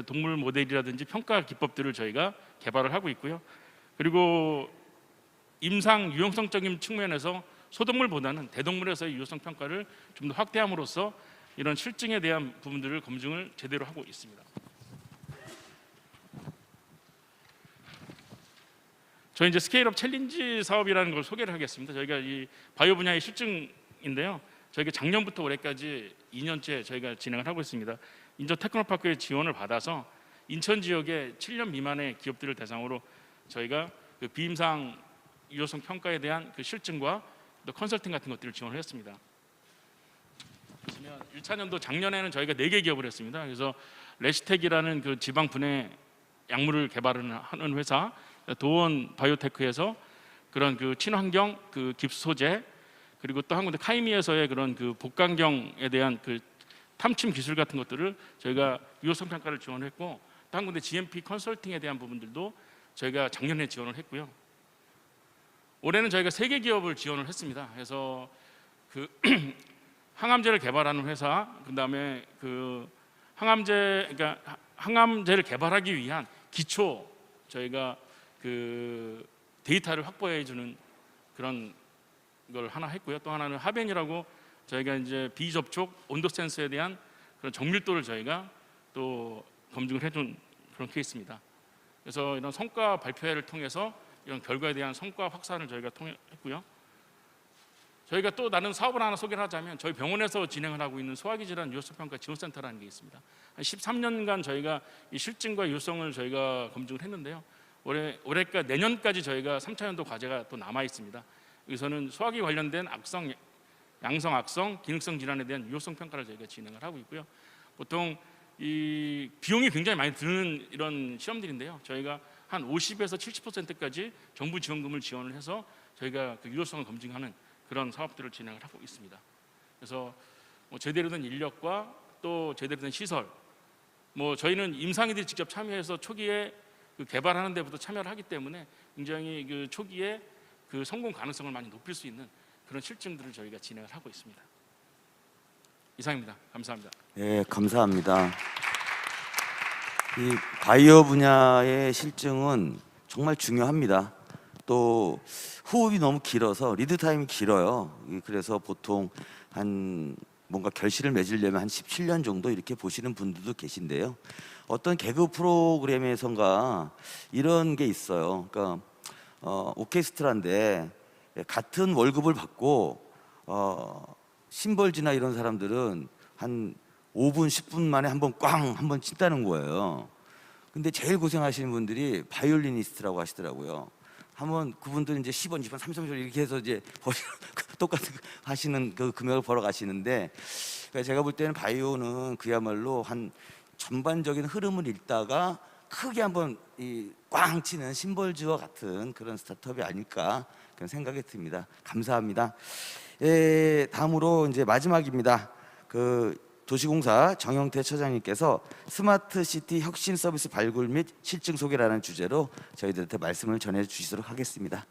동물 모델이라든지 평가 기법들을 저희가 개발을 하고 있고요. 그리고 임상 유용성적인 측면에서 소동물보다는 대동물에서의 유효성 평가를 좀 더 확대함으로써 이런 실증에 대한 부분들을 검증을 제대로 하고 있습니다. 저희 이제 스케일업 챌린지 사업이라는 걸 소개를 하겠습니다. 저희가 이 바이오 분야의 실증인데요. 저희가 작년부터 올해까지 2년째 저희가 진행을 하고 있습니다. 인천 테크노파크의 지원을 받아서 인천 지역의 7년 미만의 기업들을 대상으로 저희가 그 비임상 유효성 평가에 대한 그 실증과 또 컨설팅 같은 것들을 지원을 했습니다. 보시면 1차년도 작년에는 저희가 4개 기업을 했습니다. 그래서 레시텍이라는 그 지방 분해 약물을 개발하는 회사, 도원 바이오테크에서 그런 그 친환경 그 깁스 소재, 그리고 또 한 군데 카이미에서의 그런 그 복강경에 대한 그 탐침 기술 같은 것들을 저희가 유효성 평가를 지원했고, 또 한 군데 GMP 컨설팅에 대한 부분들도 저희가 작년에 지원을 했고요. 올해는 저희가 3개 기업을 지원을 했습니다. 그래서 그 항암제를 개발하는 회사, 그다음에 그 그러니까 항암제를 개발하기 위한 기초 저희가 그 데이터를 확보해 주는 그런 걸 하나 했고요. 또 하나는 하벤이라고 저희가 이제 비접촉 온도 센서에 대한 그런 정밀도를 저희가 또 검증을 해준 그런 케이스입니다. 그래서 이런 성과 발표회를 통해서 이런 결과에 대한 성과 확산을 저희가 했고요. 저희가 또 다른 사업을 하나 소개를 하자면 저희 병원에서 진행을 하고 있는 소화기 질환 유효성 평가 지원센터라는 게 있습니다. 한 13년간 저희가 이 실증과 유효성을 저희가 검증을 했는데요. 올해까지 내년까지 저희가 3차년도 과제가 또 남아 있습니다. 여기서는 소화기 관련된 악성, 양성, 악성, 기능성 질환에 대한 유효성 평가를 저희가 진행을 하고 있고요. 보통 이 비용이 굉장히 많이 드는 이런 실험들인데요. 저희가 한 50에서 70%까지 정부 지원금을 지원을 해서 저희가 그 유효성을 검증하는 그런 사업들을 진행을 하고 있습니다. 그래서 뭐 제대로 된 인력과 또 제대로 된 시설, 뭐 저희는 임상인들이 직접 참여해서 초기에 그 개발하는 데부터 참여를 하기 때문에 굉장히 그 초기에 그 성공 가능성을 많이 높일 수 있는 그런 실증들을 저희가 진행을 하고 있습니다. 이상입니다. 감사합니다. 네, 감사합니다. 이 바이오 분야의 실증은 정말 중요합니다. 또 호흡이 너무 길어서 리드 타임이 길어요. 그래서 보통 한 뭔가 결실을 맺으려면 한 17년 정도 이렇게 보시는 분들도 계신데요. 어떤 개그 프로그램에선가 이런 게 있어요. 그러니까 오케스트라인데 같은 월급을 받고 심벌지나 이런 사람들은 한 5분, 10분 만에 한번 꽝 한번 친다는 거예요. 근데 제일 고생하시는 분들이 바이올리니스트라고 하시더라고요. 한번 그분들은 이제 10원, 20원, 30원 이렇게 해서 이제 똑같은 하시는 그 금액을 벌어 가시는데, 그러니까 제가 볼 때는 바이오는 그야말로 한 전반적인 흐름을 읽다가 크게 한번 이 꽝 치는 심벌지와 같은 그런 스타트업이 아닐까 그런 생각이 듭니다. 감사합니다. 다음으로 이제 마지막입니다. 그 도시공사 정영태 처장님께서 스마트 시티 혁신 서비스 발굴 및 실증 소개라는 주제로 저희들한테 말씀을 전해 주시도록 하겠습니다.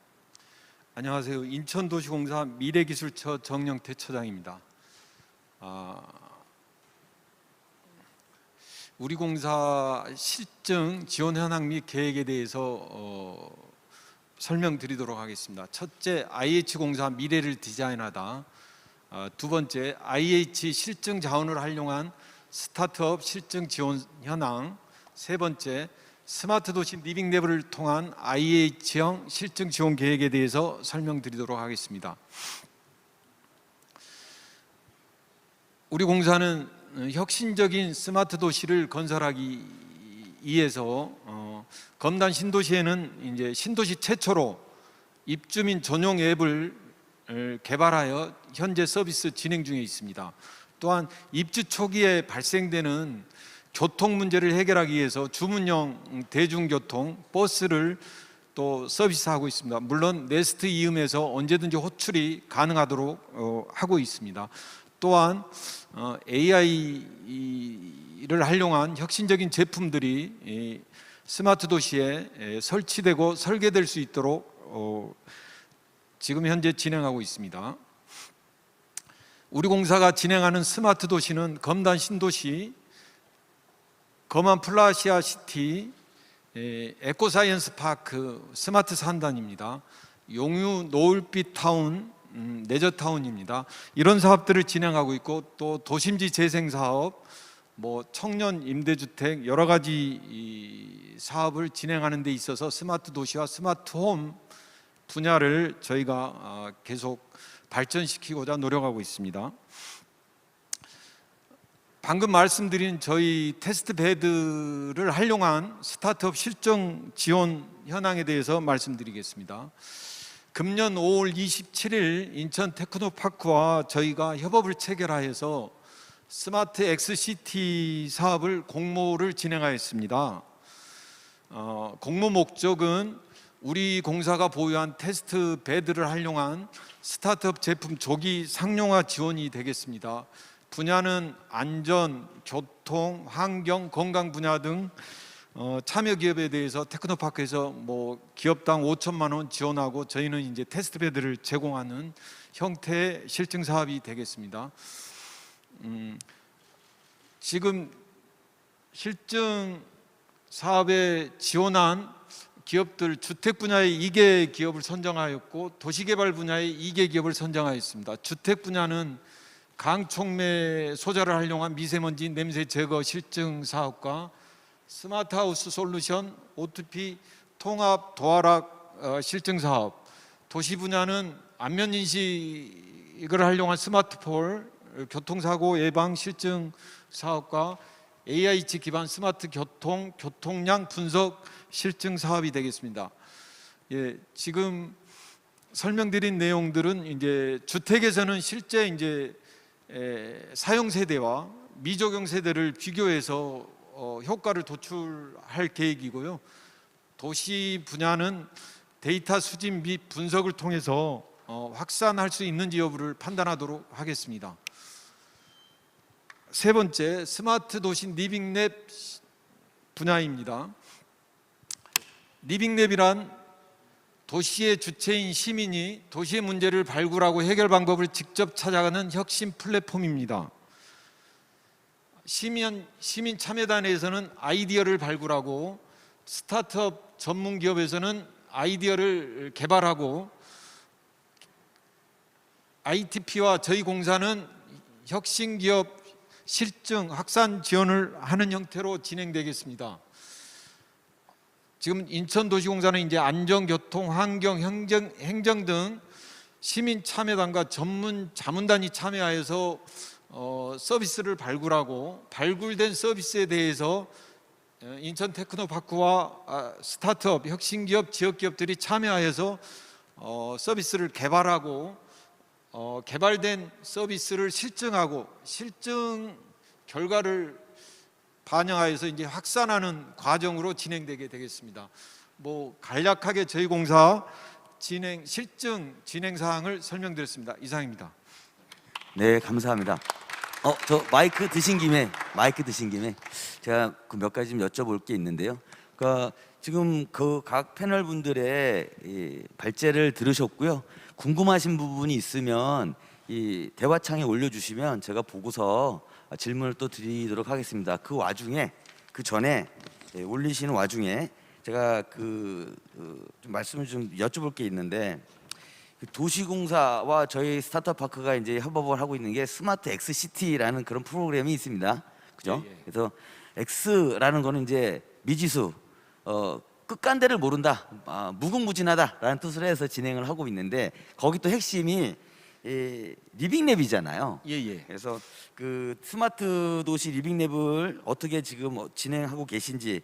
안녕하세요. 인천도시공사 미래기술처 정영태 처장입니다. 우리 공사 실증 지원 현황 및 계획에 대해서 설명드리도록 하겠습니다. 첫째, IH공사 미래를 디자인하다. 두 번째, IH 실증 자원을 활용한 스타트업 실증 지원 현황. 세 번째, 스마트 도시 리빙랩을 통한 IH형 실증 지원 계획에 대해서 설명드리도록 하겠습니다. 우리 공사는 혁신적인 스마트 도시를 건설하기 2에서 검단 신도시에는 이제 신도시 최초로 입주민 전용 앱을 개발하여 현재 서비스 진행 중에 있습니다. 또한 입주 초기에 발생되는 교통 문제를 해결하기 위해서 주문형 대중교통 버스를 또 서비스하고 있습니다. 물론 네스트 이음에서 언제든지 호출이 가능하도록 하고 있습니다. 또한 AI를 활용한 혁신적인 제품들이 스마트 도시에 설치되고 설계될 수 있도록 지금 현재 진행하고 있습니다. 우리 공사가 진행하는 스마트 도시는 검단 신도시, 검안 플라시아 시티, 에코사이언스 파크, 스마트 산단입니다. 용유 노을빛 타운, 레저타운입니다. 이런 사업들을 진행하고 있고 또 도심지 재생 사업, 뭐 청년 임대주택 여러 가지 이 사업을 진행하는 데 있어서 스마트 도시와 스마트 홈 분야를 저희가 계속 발전시키고자 노력하고 있습니다. 방금 말씀드린 저희 테스트 베드를 활용한 스타트업 실증 지원 현황에 대해서 말씀드리겠습니다. 금년 5월 27일 인천 테크노파크와 저희가 협업을 체결하여서 스마트 엑스시티 사업을 공모를 진행하였습니다. 공모 목적은 우리 공사가 보유한 테스트 베드를 활용한 스타트업 제품 조기 상용화 지원이 되겠습니다. 분야는 안전, 교통, 환경, 건강 분야 등 참여 기업에 대해서 테크노파크에서 뭐 기업당 5천만 원 지원하고 저희는 이제 테스트 베드를 제공하는 형태의 실증 사업이 되겠습니다. 지금 실증 사업에 지원한 기업들 주택 분야의 2개 기업을 선정하였고 도시개발 분야의 2개 기업을 선정하였습니다. 주택 분야는 강촉매 소자를 활용한 미세먼지 냄새 제거 실증 사업과 스마트하우스 솔루션 O2P 통합 도화락 실증 사업, 도시 분야는 안면 인식을 활용한 스마트폴 교통사고 예방 실증 사업과 AI치 기반 스마트 교통량 분석 실증 사업이 되겠습니다. 예, 지금 설명드린 내용들은 이제 주택에서는 실제 이제 사용 세대와 미적용 세대를 비교해서 효과를 도출할 계획이고요. 도시 분야는 데이터 수집 및 분석을 통해서 확산할 수 있는지 여부를 판단하도록 하겠습니다. 세 번째, 스마트 도시 리빙랩 분야입니다. 리빙랩이란 도시의 주체인 시민이 도시의 문제를 발굴하고 해결 방법을 직접 찾아가는 혁신 플랫폼입니다. 시민 참여단에서는 아이디어를 발굴하고 스타트업 전문 기업에서는 아이디어를 개발하고 ITP와 저희 공사는 혁신 기업 실증 확산 지원을 하는 형태로 진행되겠습니다. 지금 인천도시공사는 이제 안전교통, 환경, 행정 등 시민 참여단과 전문 자문단이 참여하여서 서비스를 발굴하고 발굴된 서비스에 대해서 인천 테크노파크와 스타트업, 혁신기업, 지역기업들이 참여하여서 서비스를 개발하고 개발된 서비스를 실증하고 실증 결과를 반영하여서 이제 확산하는 과정으로 진행되게 되겠습니다. 뭐 간략하게 저희 공사 실증 진행 사항을 설명드렸습니다. 이상입니다. 네, 감사합니다. 저 마이크 드신 김에 제가 그 몇 가지 좀 여쭤볼 게 있는데요. 그러니까 지금 그 각 패널 분들의 이 발제를 들으셨고요. 궁금하신 부분이 있으면 이 대화창에 올려주시면 제가 보고서 질문을 또 드리도록 하겠습니다. 그 와중에 그 전에 올리시는 와중에 제가 좀 말씀을 좀 여쭤볼 게 있는데 도시공사와 저희 스타트업 파크가 이제 협업을 하고 있는 게 스마트 엑스시티라는 그런 프로그램이 있습니다. 그죠? 예. 그래서 X라는 거는 이제 미지수, 끝간대를 모른다, 무궁무진하다라는 뜻을 해서 진행을 하고 있는데 거기 또 핵심이 리빙랩이잖아요. 예. 그래서 그 스마트 도시 리빙랩을 어떻게 지금 진행하고 계신지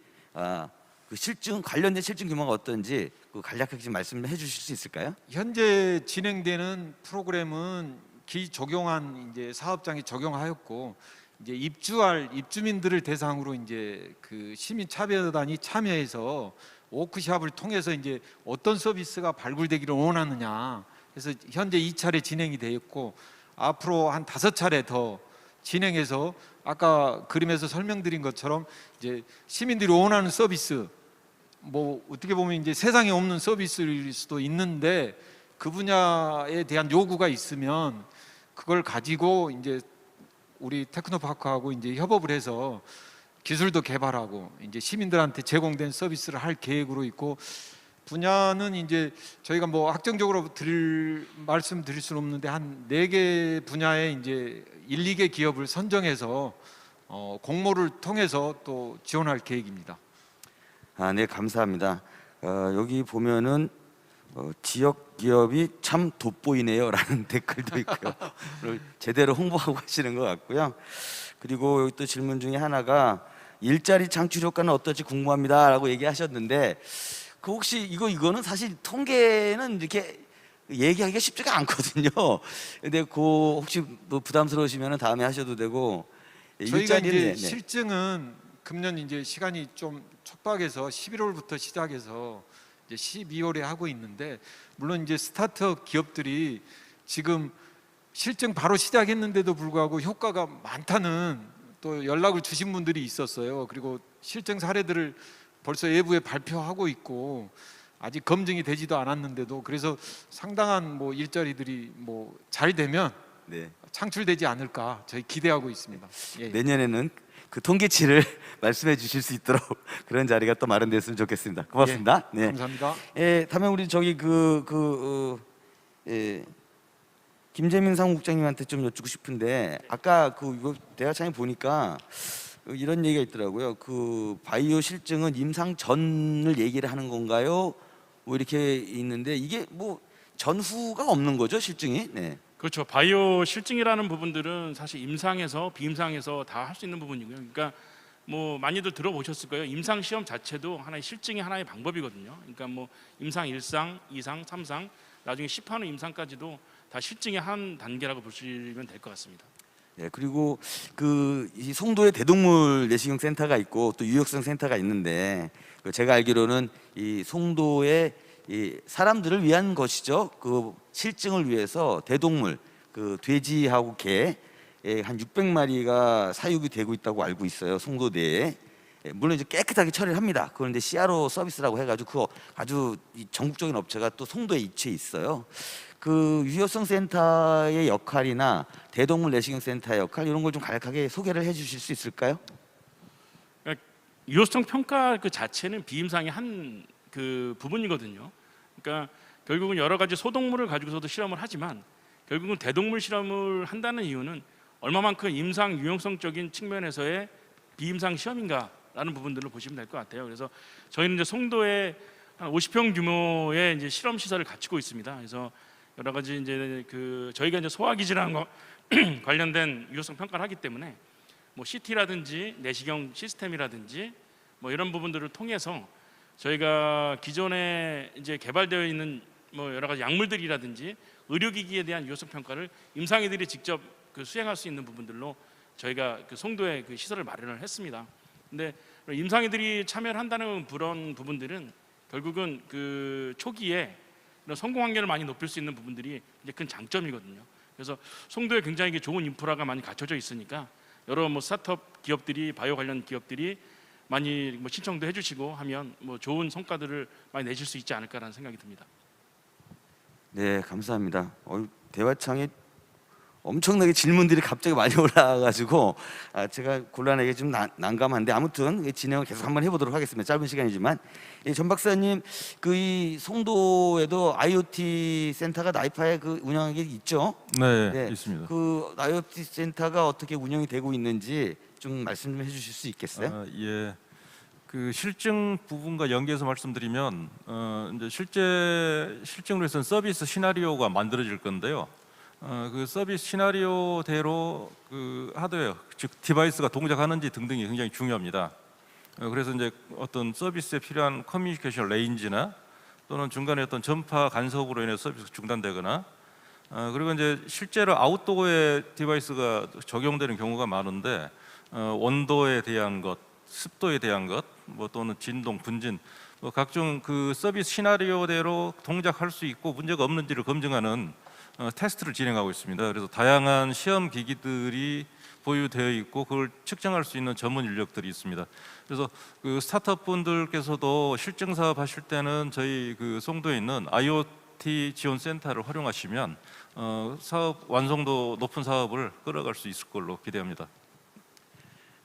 그 실증 관련된 실증 규모가 어떤지 그 간략하게 좀 말씀해 주실 수 있을까요? 현재 진행되는 프로그램은 기적용한 이제 사업장에 적용하였고 이제 입주할 입주민들을 대상으로 이제 그 시민 참여단이 참여해서 워크숍을 통해서 이제 어떤 서비스가 발굴되기를 원하느냐. 그래서 현재 2차례 진행이 되었고 앞으로 한 5차례 더 진행해서 아까 그림에서 설명드린 것처럼 이제 시민들이 원하는 서비스 뭐 어떻게 보면 이제 세상에 없는 서비스일 수도 있는데 그 분야에 대한 요구가 있으면 그걸 가지고 이제 우리 테크노파크하고 이제 협업을 해서 기술도 개발하고 이제 시민들한테 제공된 서비스를 할 계획으로 있고 분야는 이제 저희가 뭐 확정적으로 말씀드릴 수는 없는데 한 4개 분야에 이제 1, 2개 기업을 선정해서 공모를 통해서 또 지원할 계획입니다. 네, 감사합니다. 여기 보면은 지역 기업이 참 돋보이네요라는 댓글도 있고요. 제대로 홍보하고 하시는 것 같고요. 그리고 여기 또 질문 중에 하나가 일자리 창출 효과는 어떨지 궁금합니다라고 얘기하셨는데 그 혹시 이거는 사실 통계는 이렇게 얘기하기가 쉽지가 않거든요. 근데 그 혹시 뭐 부담스러우시면 다음에 하셔도 되고 저희가 이제 네. 실증은 금년 이제 시간이 좀 촉박해서 11월부터 시작해서 이제 12월에 하고 있는데 물론 이제 스타트업 기업들이 지금 실증 바로 시작했는데도 불구하고 효과가 많다는 또 연락을 주신 분들이 있었어요. 그리고 실증 사례들을 벌써 외부에 발표하고 있고 아직 검증이 되지도 않았는데도 그래서 상당한 뭐 일자리들이 뭐 잘 되면 네. 창출되지 않을까 저희 기대하고 있습니다. 예. 내년에는 그 통계치를 말씀해 주실 수 있도록 그런 자리가 또 마련됐으면 좋겠습니다. 고맙습니다. 예, 감사합니다. 다음에 우리 저기 김재민 사무국장님한테 좀 여쭙고 싶은데 아까 이거 대화창에 보니까 이런 얘기가 있더라고요. 그 바이오 실증은 임상 전을 얘기를 하는 건가요? 뭐 이렇게 있는데 이게 뭐 전후가 없는 거죠, 실증이? 네. 그렇죠. 바이오 실증이라는 부분들은 사실 임상에서 비임상에서 다 할 수 있는 부분이고요. 그러니까 뭐 많이들 들어보셨을 거예요. 임상 시험 자체도 하나의 실증의 하나의 방법이거든요. 그러니까 뭐 임상 1상, 2상, 3상, 나중에 10판 후 임상까지도 다 실증의 한 단계라고 보시면 될 것 같습니다. 네, 그리고 이 송도에 대동물 내시경 센터가 있고 또 유역성 센터가 있는데 제가 알기로는 이 송도에 이 사람들을 위한 것이죠. 그 실증을 위해서 대동물 그 돼지하고 개 한 600마리가 사육이 되고 있다고 알고 있어요. 송도 내에. 물론 이제 깨끗하게 처리를 합니다. 그런데 CRO 서비스라고 해가지고 그거 아주 전국적인 업체가 또 송도에 위치해 있어요. 그 유효성 센터의 역할이나 대동물 내시경 센터의 역할 이런 걸 좀 간략하게 소개를 해주실 수 있을까요? 유효성 평가 그 자체는 비임상의 한 그 부분이거든요. 그러니까 결국은 여러 가지 소동물을 가지고서도 실험을 하지만 결국은 대동물 실험을 한다는 이유는 얼마만큼 임상 유용성적인 측면에서의 비임상 시험인가라는 부분들을 보시면 될 것 같아요. 그래서 저희는 이제 송도에 한 50평 규모의 이제 실험 시설을 갖추고 있습니다. 그래서 여러 가지 이제 저희가 이제 소화기질환과 관련된 유효성 평가를 하기 때문에 뭐 CT라든지 내시경 시스템이라든지 뭐 이런 부분들을 통해서 저희가 기존에 이제 개발되어 있는 뭐 여러 가지 약물들이라든지 의료기기에 대한 유효성 평가를 임상의들이 직접 수행할 수 있는 부분들로 저희가 송도에 시설을 마련을 했습니다. 근데 임상의들이 참여를 한다는 그런 부분들은 결국은 초기에 성공 확률을 많이 높일 수 있는 부분들이 이제 큰 장점이거든요. 그래서 송도에 굉장히 좋은 인프라가 많이 갖춰져 있으니까 여러 뭐 스타트업 기업들이 바이오 관련 기업들이 많이 뭐 신청도 해주시고 하면 뭐 좋은 성과들을 많이 내실 수 있지 않을까라는 생각이 듭니다. 네, 감사합니다. 대화창에 엄청나게 질문들이 갑자기 많이 올라와가지고 제가 곤란하게 좀 난감한데 아무튼 진행을 계속 한번 해보도록 하겠습니다. 짧은 시간이지만 전 박사님 이 송도에도 IoT 센터가 나이파에 운영하는 게 있죠? 네, 있습니다. 그 IoT 센터가 어떻게 운영이 되고 있는지 좀 말씀 좀 해주실 수 있겠어요? 예. 그 실증 부분과 연계해서 말씀드리면 이제 실제 실증으로 해서는 서비스 시나리오가 만들어질 건데요. 그 서비스 시나리오대로 그 하드웨어 즉 디바이스가 동작하는지 등등이 굉장히 중요합니다. 그래서 이제 어떤 서비스에 필요한 커뮤니케이션 레인지나 또는 중간에 어떤 전파 간섭으로 인해 서비스가 중단되거나 그리고 이제 실제로 아웃도어에 디바이스가 적용되는 경우가 많은데 온도에 대한 것, 습도에 대한 것, 뭐 또는 진동, 분진, 뭐 각종 그 서비스 시나리오대로 동작할 수 있고 문제가 없는지를 검증하는 테스트를 진행하고 있습니다. 그래서 다양한 시험 기기들이 보유되어 있고 그걸 측정할 수 있는 전문 인력들이 있습니다. 그래서 그 스타트업 분들께서도 실증 사업 하실 때는 저희 그 송도에 있는 IoT 지원 센터를 활용하시면 사업 완성도 높은 사업을 끌어갈 수 있을 걸로 기대합니다.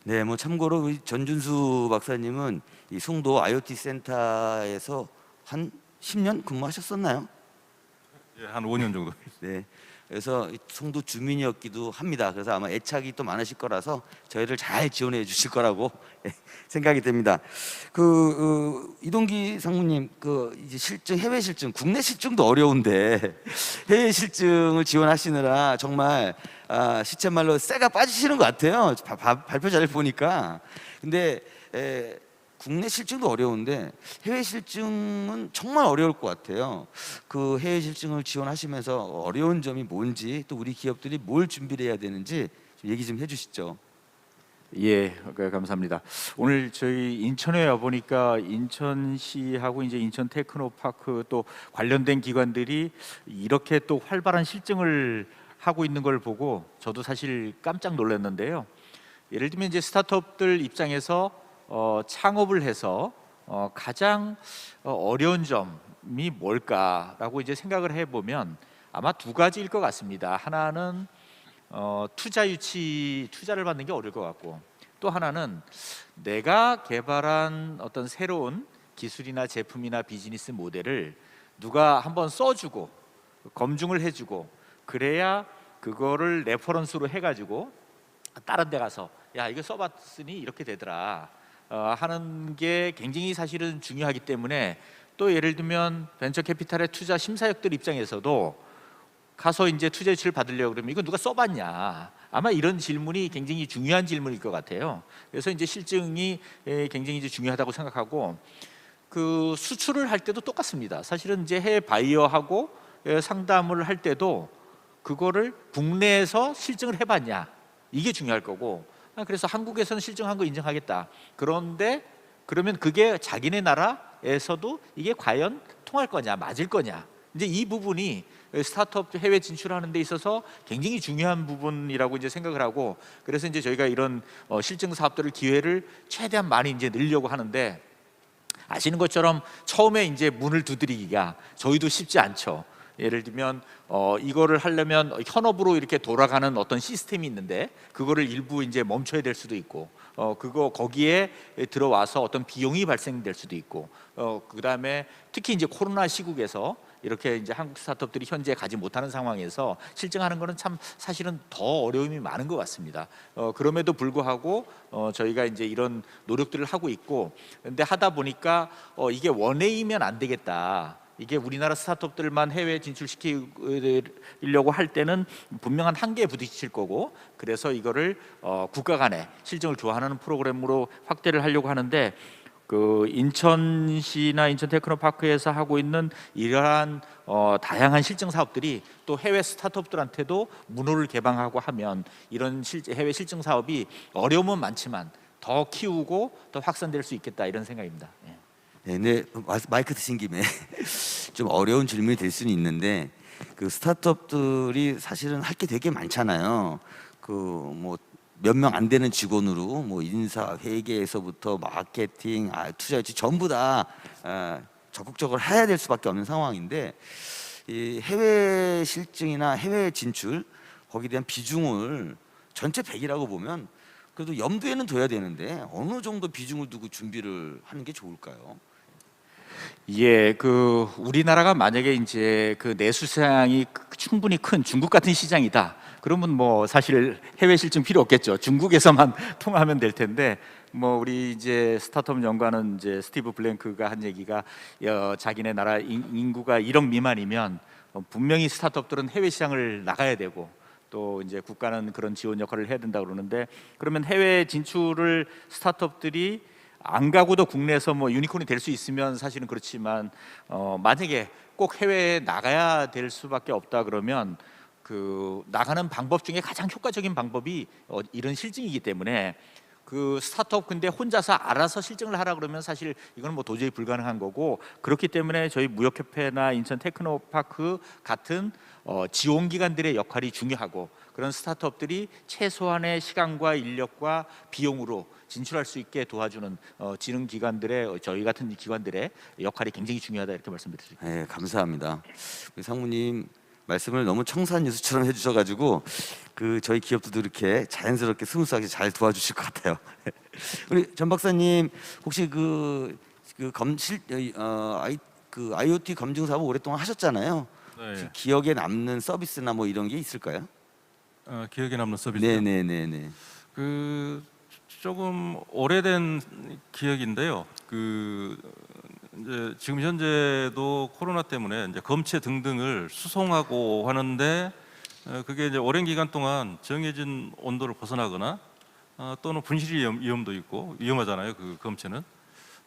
네, 뭐 참고로 우리 전준수 박사님은 이 송도 IoT 센터에서 한 10년 근무하셨었나요? 예, 한 5년 정도. 네. 그래서 이 송도 주민이었기도 합니다. 그래서 아마 애착이 또 많으실 거라서 저희를 잘 지원해 주실 거라고 생각이 됩니다. 이동기 상무님, 이제 실증, 해외 실증, 국내 실증도 어려운데 해외 실증을 지원하시느라 정말 시쳇말로 쇠가 빠지시는 것 같아요. 발표 자료 보니까. 근데 국내 실증도 어려운데 해외 실증은 정말 어려울 것 같아요. 그 해외 실증을 지원하시면서 어려운 점이 뭔지 또 우리 기업들이 뭘 준비를 해야 되는지 좀 얘기 좀 해주시죠. 예, 감사합니다. 오늘 저희 인천에 와 보니까 인천시하고 이제 인천 테크노파크 또 관련된 기관들이 이렇게 또 활발한 실증을 하고 있는 걸 보고 저도 사실 깜짝 놀랐는데요. 예를 들면 이제 스타트업들 입장에서 창업을 해서 가장 어려운 점이 뭘까라고 이제 생각을 해보면 아마 두 가지일 것 같습니다. 하나는 투자를 받는 게 어려울 것 같고, 또 하나는 내가 개발한 어떤 새로운 기술이나 제품이나 비즈니스 모델을 누가 한번 써주고 검증을 해주고 그래야 그거를 레퍼런스로 해가지고 다른 데 가서 야 이거 써봤으니 이렇게 되더라 하는 게 굉장히 사실은 중요하기 때문에, 또 예를 들면 벤처 캐피탈의 투자 심사역들 입장에서도 가서 이제 투자 유치를 받으려고 그러면 이거 누가 써봤냐, 아마 이런 질문이 굉장히 중요한 질문일 것 같아요. 그래서 이제 실증이 굉장히 이제 중요하다고 생각하고, 그 수출을 할 때도 똑같습니다. 사실은 이제 해외 바이어하고 상담을 할 때도 그거를 국내에서 실증을 해봤냐 이게 중요할 거고, 그래서 한국에서는 실증한 거 인정하겠다. 그런데 그러면 그게 자기네 나라에서도 이게 과연 통할 거냐, 맞을 거냐. 이제 이 부분이 스타트업 해외 진출하는 데 있어서 굉장히 중요한 부분이라고 이제 생각을 하고, 그래서 이제 저희가 이런 실증 사업들을 기회를 최대한 많이 이제 늘려고 하는데, 아시는 것처럼 처음에 이제 문을 두드리기가 저희도 쉽지 않죠. 예를 들면 이거를 하려면 현업으로 이렇게 돌아가는 어떤 시스템이 있는데 그거를 일부 이제 멈춰야 될 수도 있고, 거기에 들어와서 어떤 비용이 발생될 수도 있고, 그다음에 특히 이제 코로나 시국에서 이렇게 이제 한국 스타트업들이 현재 가지 못하는 상황에서 실증하는 거는 참 사실은 더 어려움이 많은 것 같습니다. 그럼에도 불구하고 저희가 이제 이런 노력들을 하고 있고, 근데 하다 보니까 이게 원웨이면 안 되겠다. 이게 우리나라 스타트업들만 해외 진출시키려고 할 때는 분명한 한계에 부딪힐 거고, 그래서 이거를 국가 간에 실증을 교환하는 프로그램으로 확대를 하려고 하는데, 그 인천시나 인천 테크노파크에서 하고 있는 이러한 다양한 실증 사업들이 또 해외 스타트업들한테도 문호를 개방하고 하면 이런 해외 실증 사업이 어려움은 많지만 더 키우고 더 확산될 수 있겠다, 이런 생각입니다. 예. 네, 근데 마이크 드신 김에 좀 어려운 질문이 될 수는 있는데, 그 스타트업들이 사실은 할 게 되게 많잖아요. 그 뭐 몇 명 안 되는 직원으로 뭐 인사, 회계에서부터 마케팅, 투자 유치 전부 다 적극적으로 해야 될 수밖에 없는 상황인데, 이 해외 실증이나 해외 진출 거기에 대한 비중을 전체 100이라고 보면 그래도 염두에는 둬야 되는데 어느 정도 비중을 두고 준비를 하는 게 좋을까요? 예, 그 우리나라가 만약에 이제 그 내수 시장이 충분히 큰 중국 같은 시장이다, 그러면 뭐 사실 해외 실증 필요 없겠죠. 중국에서만 통하면 될 텐데, 뭐 우리 이제 스타트업 연구하는 이제 스티브 블랭크가 한 얘기가 자기네 나라 인구가 1억 미만이면 분명히 스타트업들은 해외 시장을 나가야 되고, 또 이제 국가는 그런 지원 역할을 해야 된다 그러는데, 그러면 해외 진출을 스타트업들이 안 가고도 국내에서 뭐 유니콘이 될 수 있으면 사실은 그렇지만 만약에 꼭 해외에 나가야 될 수밖에 없다 그러면 그 나가는 방법 중에 가장 효과적인 방법이 이런 실증이기 때문에 그 스타트업 근데 혼자서 알아서 실증을 하라 그러면 사실 이건 뭐 도저히 불가능한 거고 그렇기 때문에 저희 무역협회나 인천 테크노파크 같은 지원 기관들의 역할이 중요하고 그런 스타트업들이 최소한의 시간과 인력과 비용으로 진출할 수 있게 도와주는 지능 기관들의 저희 같은 기관들의 역할이 굉장히 중요하다 이렇게 말씀드립니다. 네, 감사합니다. 우리 상무님 말씀을 너무 청산 유수처럼 해주셔가지고 그 저희 기업도 이렇게 자연스럽게 스무스하게 잘 도와주실 것 같아요. 우리 전 박사님 혹시 IoT 검증 사업 오랫동안 하셨잖아요. 네. 기억에 남는 서비스나 뭐 이런 게 있을까요? 기억에 남는 서비스. 네네네네. 그 조금 오래된 기억인데요. 그 이제 지금 현재도 코로나 때문에 이제 검체 등등을 수송하고 하는데 그게 이제 오랜 기간 동안 정해진 온도를 벗어나거나 또는 분실 위험도 있고 위험하잖아요. 그 검체는.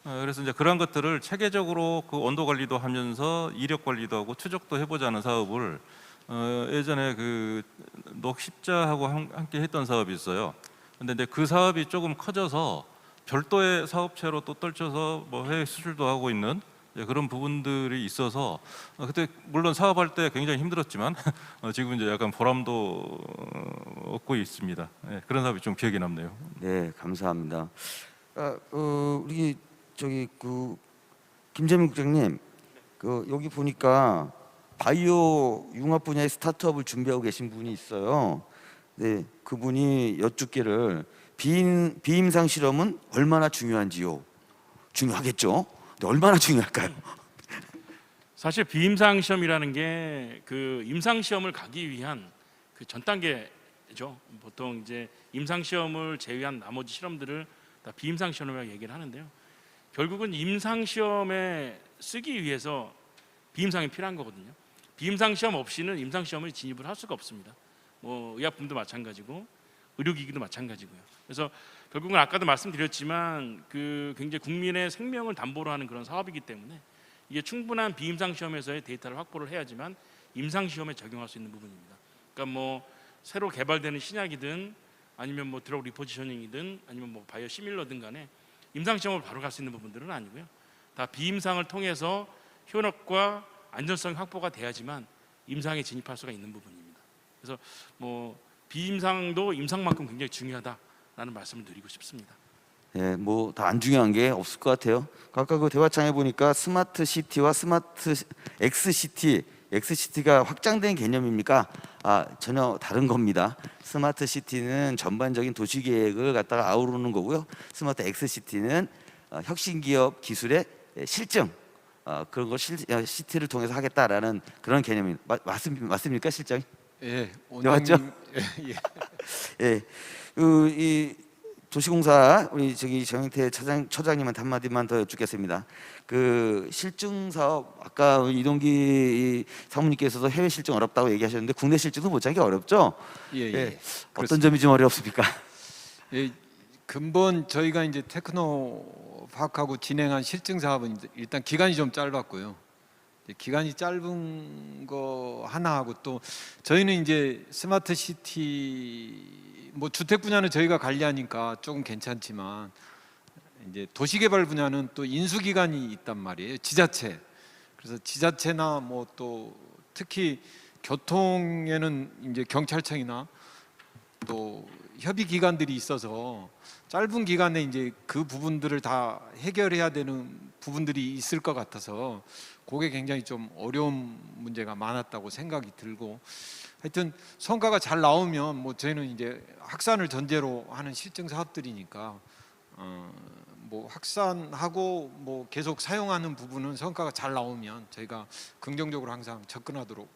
그래서 이제 그런 것들을 체계적으로 그 온도 관리도 하면서 이력 관리도 하고 추적도 해보자는 사업을 예전에 그 녹십자하고 함께 했던 사업이 있어요. 근데 이제 그 사업이 조금 커져서 별도의 사업체로 또 떨쳐서 뭐 해외 수출도 하고 있는 그런 부분들이 있어서 그때 물론 사업할 때 굉장히 힘들었지만 지금 이제 약간 보람도 얻고 있습니다. 네, 그런 사업이 좀 기억에 남네요. 네, 감사합니다. 우리 저기 그 김재민 국장님, 그 여기 보니까 바이오 융합 분야의 스타트업을 준비하고 계신 분이 있어요. 네, 그분이 여쭙기를 비임상 실험은 얼마나 중요한지요? 중요하겠죠. 근데 얼마나 중요할까요? 사실 비임상 시험이라는 게 그 임상 시험을 가기 위한 그 전 단계죠. 보통 이제 임상 시험을 제외한 나머지 실험들을 다 비임상 시험이라고 얘기를 하는데요. 결국은 임상 시험에 쓰기 위해서 비임상이 필요한 거거든요. 비임상 시험 없이는 임상 시험을 진입을 할 수가 없습니다. 뭐 의약품도 마찬가지고 의료기기도 마찬가지고요. 그래서 결국은 아까도 말씀드렸지만 그 굉장히 국민의 생명을 담보로 하는 그런 사업이기 때문에 이게 충분한 비임상 시험에서의 데이터를 확보를 해야지만 임상 시험에 적용할 수 있는 부분입니다. 그러니까 뭐 새로 개발되는 신약이든 아니면 뭐 드럭 리포지셔닝이든 아니면 뭐 바이오 시밀러든 간에 임상 시험을 바로 갈 수 있는 부분들은 아니고요. 다 비임상을 통해서 효력과 안전성이 확보가 돼야지만 임상에 진입할 수가 있는 부분입니다. 그래서 뭐 비임상도 임상만큼 굉장히 중요하다라는 말씀을 드리고 싶습니다. 네, 뭐 다 안 중요한 게 없을 것 같아요. 아까 그 대화창에 보니까 스마트 시티와 스마트 엑스시티, 엑스시티가 확장된 개념입니까? 전혀 다른 겁니다. 스마트 시티는 전반적인 도시 계획을 갖다가 아우르는 거고요. 스마트 엑스시티는 혁신 기업 기술의 실증 그런 걸 시티를 통해서 하겠다라는 그런 개념입니다. 맞습니까, 실장님? 예, 맞죠? 예. 예, 이 도시공사 우리 저기 정영태 처장님한테 한마디만 더 여쭙겠습니다. 그 실증 사업 아까 이동기 사무님께서도 해외 실증 어렵다고 얘기하셨는데 국내 실증도 못하기 어렵죠? 예. 어떤 점이 좀 어렵습니까? 예, 근본 저희가 이제 테크노파크하고 진행한 실증 사업은 일단 기간이 좀 짧았고요. 기간이 짧은 거 하나하고 또 저희는 이제 스마트 시티 뭐 주택 분야는 저희가 관리하니까 조금 괜찮지만 이제 도시개발 분야는 또 인수 기간이 있단 말이에요. 지자체. 그래서 지자체나 뭐 또 특히 교통에는 이제 경찰청이나 또 협의 기관들이 있어서 짧은 기간에 이제 그 부분들을 다 해결해야 되는 부분들이 있을 것 같아서 그게 굉장히 좀 어려운 문제가 많았다고 생각이 들고 하여튼 성과가 잘 나오면 뭐 저희는 이제 확산을 전제로 하는 실증 사업들이니까 뭐 확산하고 뭐 계속 사용하는 부분은 성과가 잘 나오면 저희가 긍정적으로 항상 접근하도록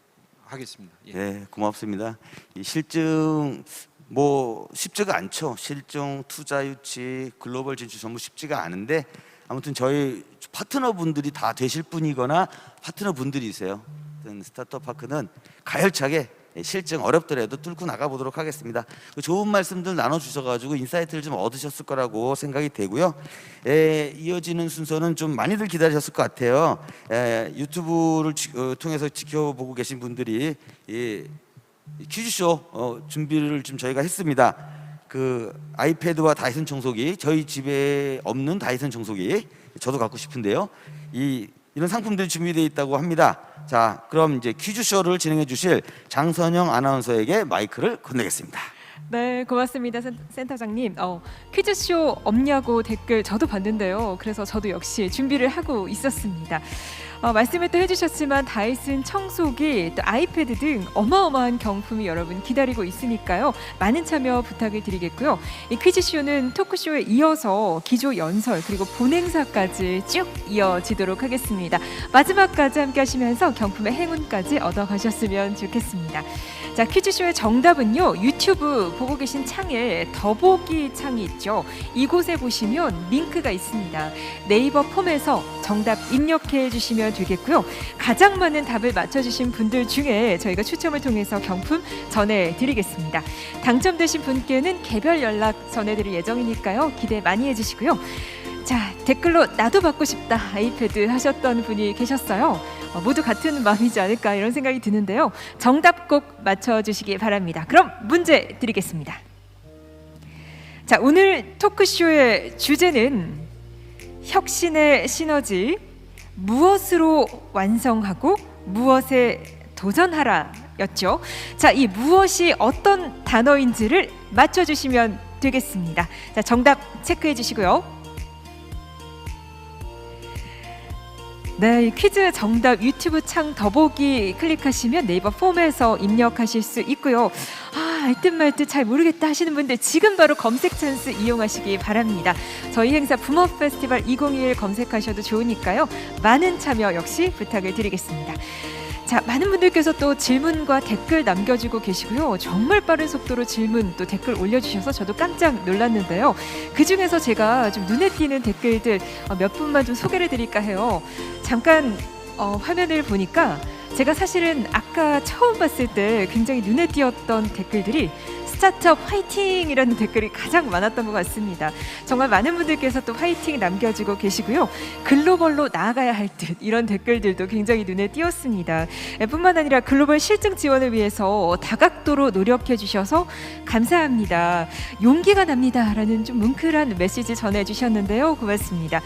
하겠습니다. 예. 네, 고맙습니다. 이 실증 뭐 쉽지가 않죠. 실증, 투자 유치, 글로벌 진출 전부 쉽지가 않은데 아무튼 저희 파트너분들이 다 되실 분이거나 파트너분들이세요. 스타트업 파크는 가열차게 실증 어렵더라도 뚫고 나가보도록 하겠습니다. 좋은 말씀들 나눠주셔가지고 인사이트를 좀 얻으셨을 거라고 생각이 되고요. 이어지는 순서는 좀 많이들 기다리셨을 것 같아요. 유튜브를 통해서 지켜보고 계신 분들이 퀴즈쇼 준비를 좀 저희가 했습니다. 그 아이패드와 다이슨 청소기, 저희 집에 없는 다이슨 청소기 저도 갖고 싶은데요. 이런 상품들이 준비되어 있다고 합니다. 자, 그럼 이제 퀴즈쇼를 진행해 주실 장선영 아나운서에게 마이크를 건네겠습니다. 네, 고맙습니다, 센터장님. 퀴즈쇼 없냐고 댓글 저도 봤는데요. 그래서 저도 역시 준비를 하고 있었습니다. 말씀을 또 해주셨지만 다이슨 청소기, 또 아이패드 등 어마어마한 경품이 여러분 기다리고 있으니까요. 많은 참여 부탁을 드리겠고요. 이 퀴즈쇼는 토크쇼에 이어서 기조 연설 그리고 본행사까지 쭉 이어지도록 하겠습니다. 마지막까지 함께 하시면서 경품의 행운까지 얻어가셨으면 좋겠습니다. 자, 퀴즈쇼의 정답은요, 유튜브 보고 계신 창에 더보기 창이 있죠. 이곳에 보시면 링크가 있습니다. 네이버 폼에서 정답 입력해 주시면 되겠고요. 가장 많은 답을 맞춰주신 분들 중에 저희가 추첨을 통해서 경품 전해드리겠습니다. 당첨되신 분께는 개별 연락 전해드릴 예정이니까요. 기대 많이 해주시고요. 자, 댓글로 나도 받고 싶다 아이패드 하셨던 분이 계셨어요. 모두 같은 마음이지 않을까 이런 생각이 드는데요. 정답 꼭 맞춰주시기 바랍니다. 그럼 문제 드리겠습니다. 자, 오늘 토크쇼의 주제는 혁신의 시너지, 무엇으로 완성하고 무엇에 도전하라 였죠. 자, 이 무엇이 어떤 단어인지를 맞춰주시면 되겠습니다. 자, 정답 체크해 주시고요. 네, 이 퀴즈 정답 유튜브 창 더보기 클릭하시면 네이버 폼에서 입력하실 수 있고요. 알듯 말듯 잘 모르겠다 하시는 분들 지금 바로 검색 찬스 이용하시기 바랍니다. 저희 행사 붐업 페스티벌 2021 검색하셔도 좋으니까요. 많은 참여 역시 부탁을 드리겠습니다. 자, 많은 분들께서 또 질문과 댓글 남겨주고 계시고요. 정말 빠른 속도로 질문 또 댓글 올려주셔서 저도 깜짝 놀랐는데요. 그 중에서 제가 좀 눈에 띄는 댓글들 몇 분만 좀 소개를 드릴까 해요. 잠깐 화면을 보니까 제가 사실은 아까 처음 봤을 때 굉장히 눈에 띄었던 댓글들이 스타트업 화이팅이라는 댓글이 가장 많았던 것 같습니다. 정말 많은 분들께서 또 화이팅 남겨주고 계시고요. 글로벌로 나아가야 할 듯 이런 댓글들도 굉장히 눈에 띄었습니다. 뿐만 아니라 글로벌 실증 지원을 위해서 다각도로 노력해 주셔서 감사합니다. 용기가 납니다 라는 좀 뭉클한 메시지 전해주셨는데요. 고맙습니다.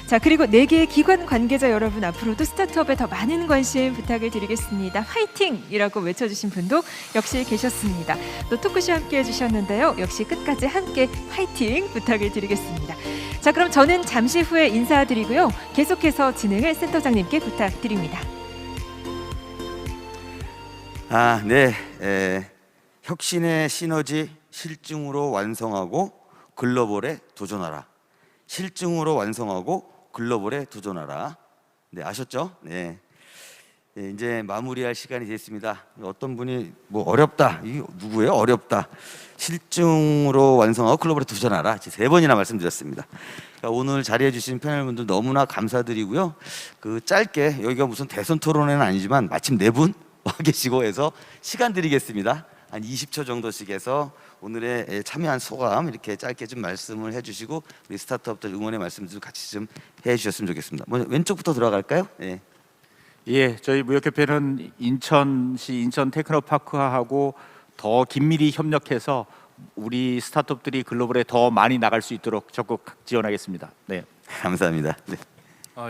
자, 그리고 4개의 기관 관계자 여러분, 앞으로도 스타트업에 더 많은 관심 부탁을 드리겠습니다. 화이팅이라고 외쳐주신 분도 역시 계셨습니다. 또 토크쇼 함께 해주셨는데요. 역시 끝까지 함께 화이팅 부탁을 드리겠습니다. 자, 그럼 저는 잠시 후에 인사드리고요. 계속해서 진행을 센터장님께 부탁드립니다. 네. 혁신의 시너지, 실증으로 완성하고 글로벌에 도전하라. 실증으로 완성하고 글로벌에 도전하라. 네, 아셨죠? 네. 이제 마무리할 시간이 됐습니다. 어떤 분이 뭐 어렵다, 이게 누구예요? 어렵다. 실증으로 완성하고 글로벌에 도전하라. 3번이나 말씀드렸습니다. 그러니까 오늘 자리해 주신 패널분들 너무나 감사드리고요. 그 짧게, 여기가 무슨 대선 토론회는 아니지만 마침 4분 와 계시고 해서 시간 드리겠습니다. 한 20초 정도씩 해서 오늘의 참여한 소감 이렇게 짧게 좀 말씀을 해주시고 우리 스타트업들 응원의 말씀 좀 같이 좀 해주셨으면 좋겠습니다. 먼저 왼쪽부터 들어갈까요? 네. 예, 저희 무역협회는 인천시 인천 테크노파크하고 더 긴밀히 협력해서 우리 스타트업들이 글로벌에 더 많이 나갈 수 있도록 적극 지원하겠습니다. 네, 감사합니다. 네.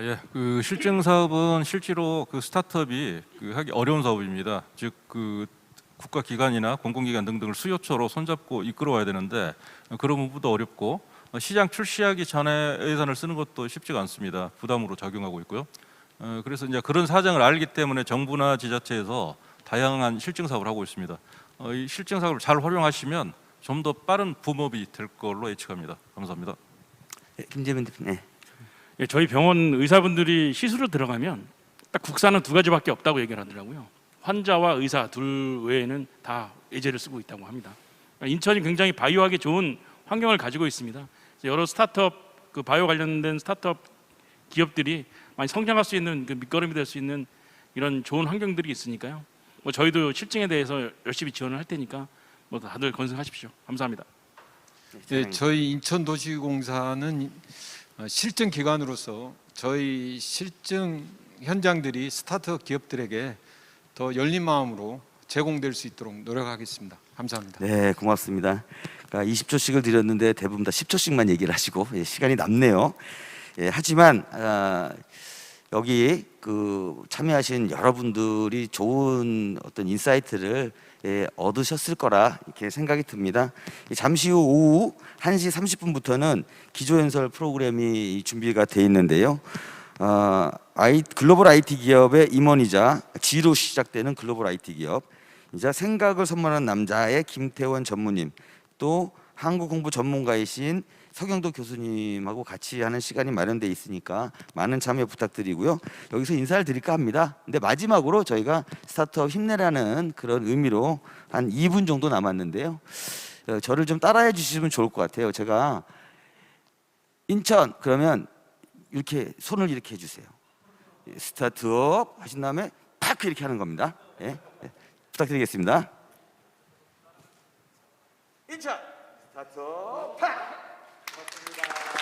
예. 그 실증 사업은 실제로 그 스타트업이 하기 어려운 사업입니다. 즉 그 국가 기관이나 공공기관 등등을 수요처로 손잡고 이끌어와야 되는데 그런 부분도 어렵고 시장 출시하기 전에 예산을 쓰는 것도 쉽지가 않습니다. 부담으로 작용하고 있고요. 그래서 이제 그런 사정을 알기 때문에 정부나 지자체에서 다양한 실증 사업을 하고 있습니다. 이 실증 사업을 잘 활용하시면 좀 더 빠른 붐업이 될 걸로 예측합니다. 감사합니다. 네, 김재민 대표님. 예, 저희 병원 의사분들이 시술을 들어가면 딱 국사는 2가지밖에 없다고 얘기를 하더라고요. 환자와 의사 둘 외에는 다 예제를 쓰고 있다고 합니다. 인천이 굉장히 바이오하기 좋은 환경을 가지고 있습니다. 여러 스타트업, 그 바이오 관련된 스타트업 기업들이 많이 성장할 수 있는 그 밑거름이 될 수 있는 이런 좋은 환경들이 있으니까요. 뭐 저희도 실증에 대해서 열심히 지원을 할 테니까 뭐 다들 건승하십시오. 감사합니다. 네, 저희 인천도시공사는 실증 기관으로서 저희 실증 현장들이 스타트업 기업들에게 더 열린 마음으로 제공될 수 있도록 노력하겠습니다. 감사합니다. 네, 고맙습니다. 그러니까 20초씩을 드렸는데 대부분 다 10초씩만 얘기를 하시고 시간이 남네요. 하지만 여기 참여하신 여러분들이 좋은 어떤 인사이트를 얻으셨을 거라 이렇게 생각이 듭니다. 잠시 후 오후 1시 30분부터는 기조연설 프로그램이 준비가 돼 있는데요. 글로벌 IT 기업의 임원이자 G로 시작되는 글로벌 IT 기업이자 생각을 선물하는 남자의 김태원 전무님, 또 한국 공부 전문가이신 서경도 교수님하고 같이 하는 시간이 마련돼 있으니까 많은 참여 부탁드리고요. 여기서 인사를 드릴까 합니다. 근데 마지막으로 저희가 스타트업 힘내라는 그런 의미로 한 2분 정도 남았는데요. 저를 좀 따라해 주시면 좋을 것 같아요. 제가 인천 그러면 이렇게 손을 이렇게 해주세요. 스타트업 하신 다음에 팍 이렇게 하는 겁니다. 부탁드리겠습니다. 인천 스타트업 팍. 고맙습니다.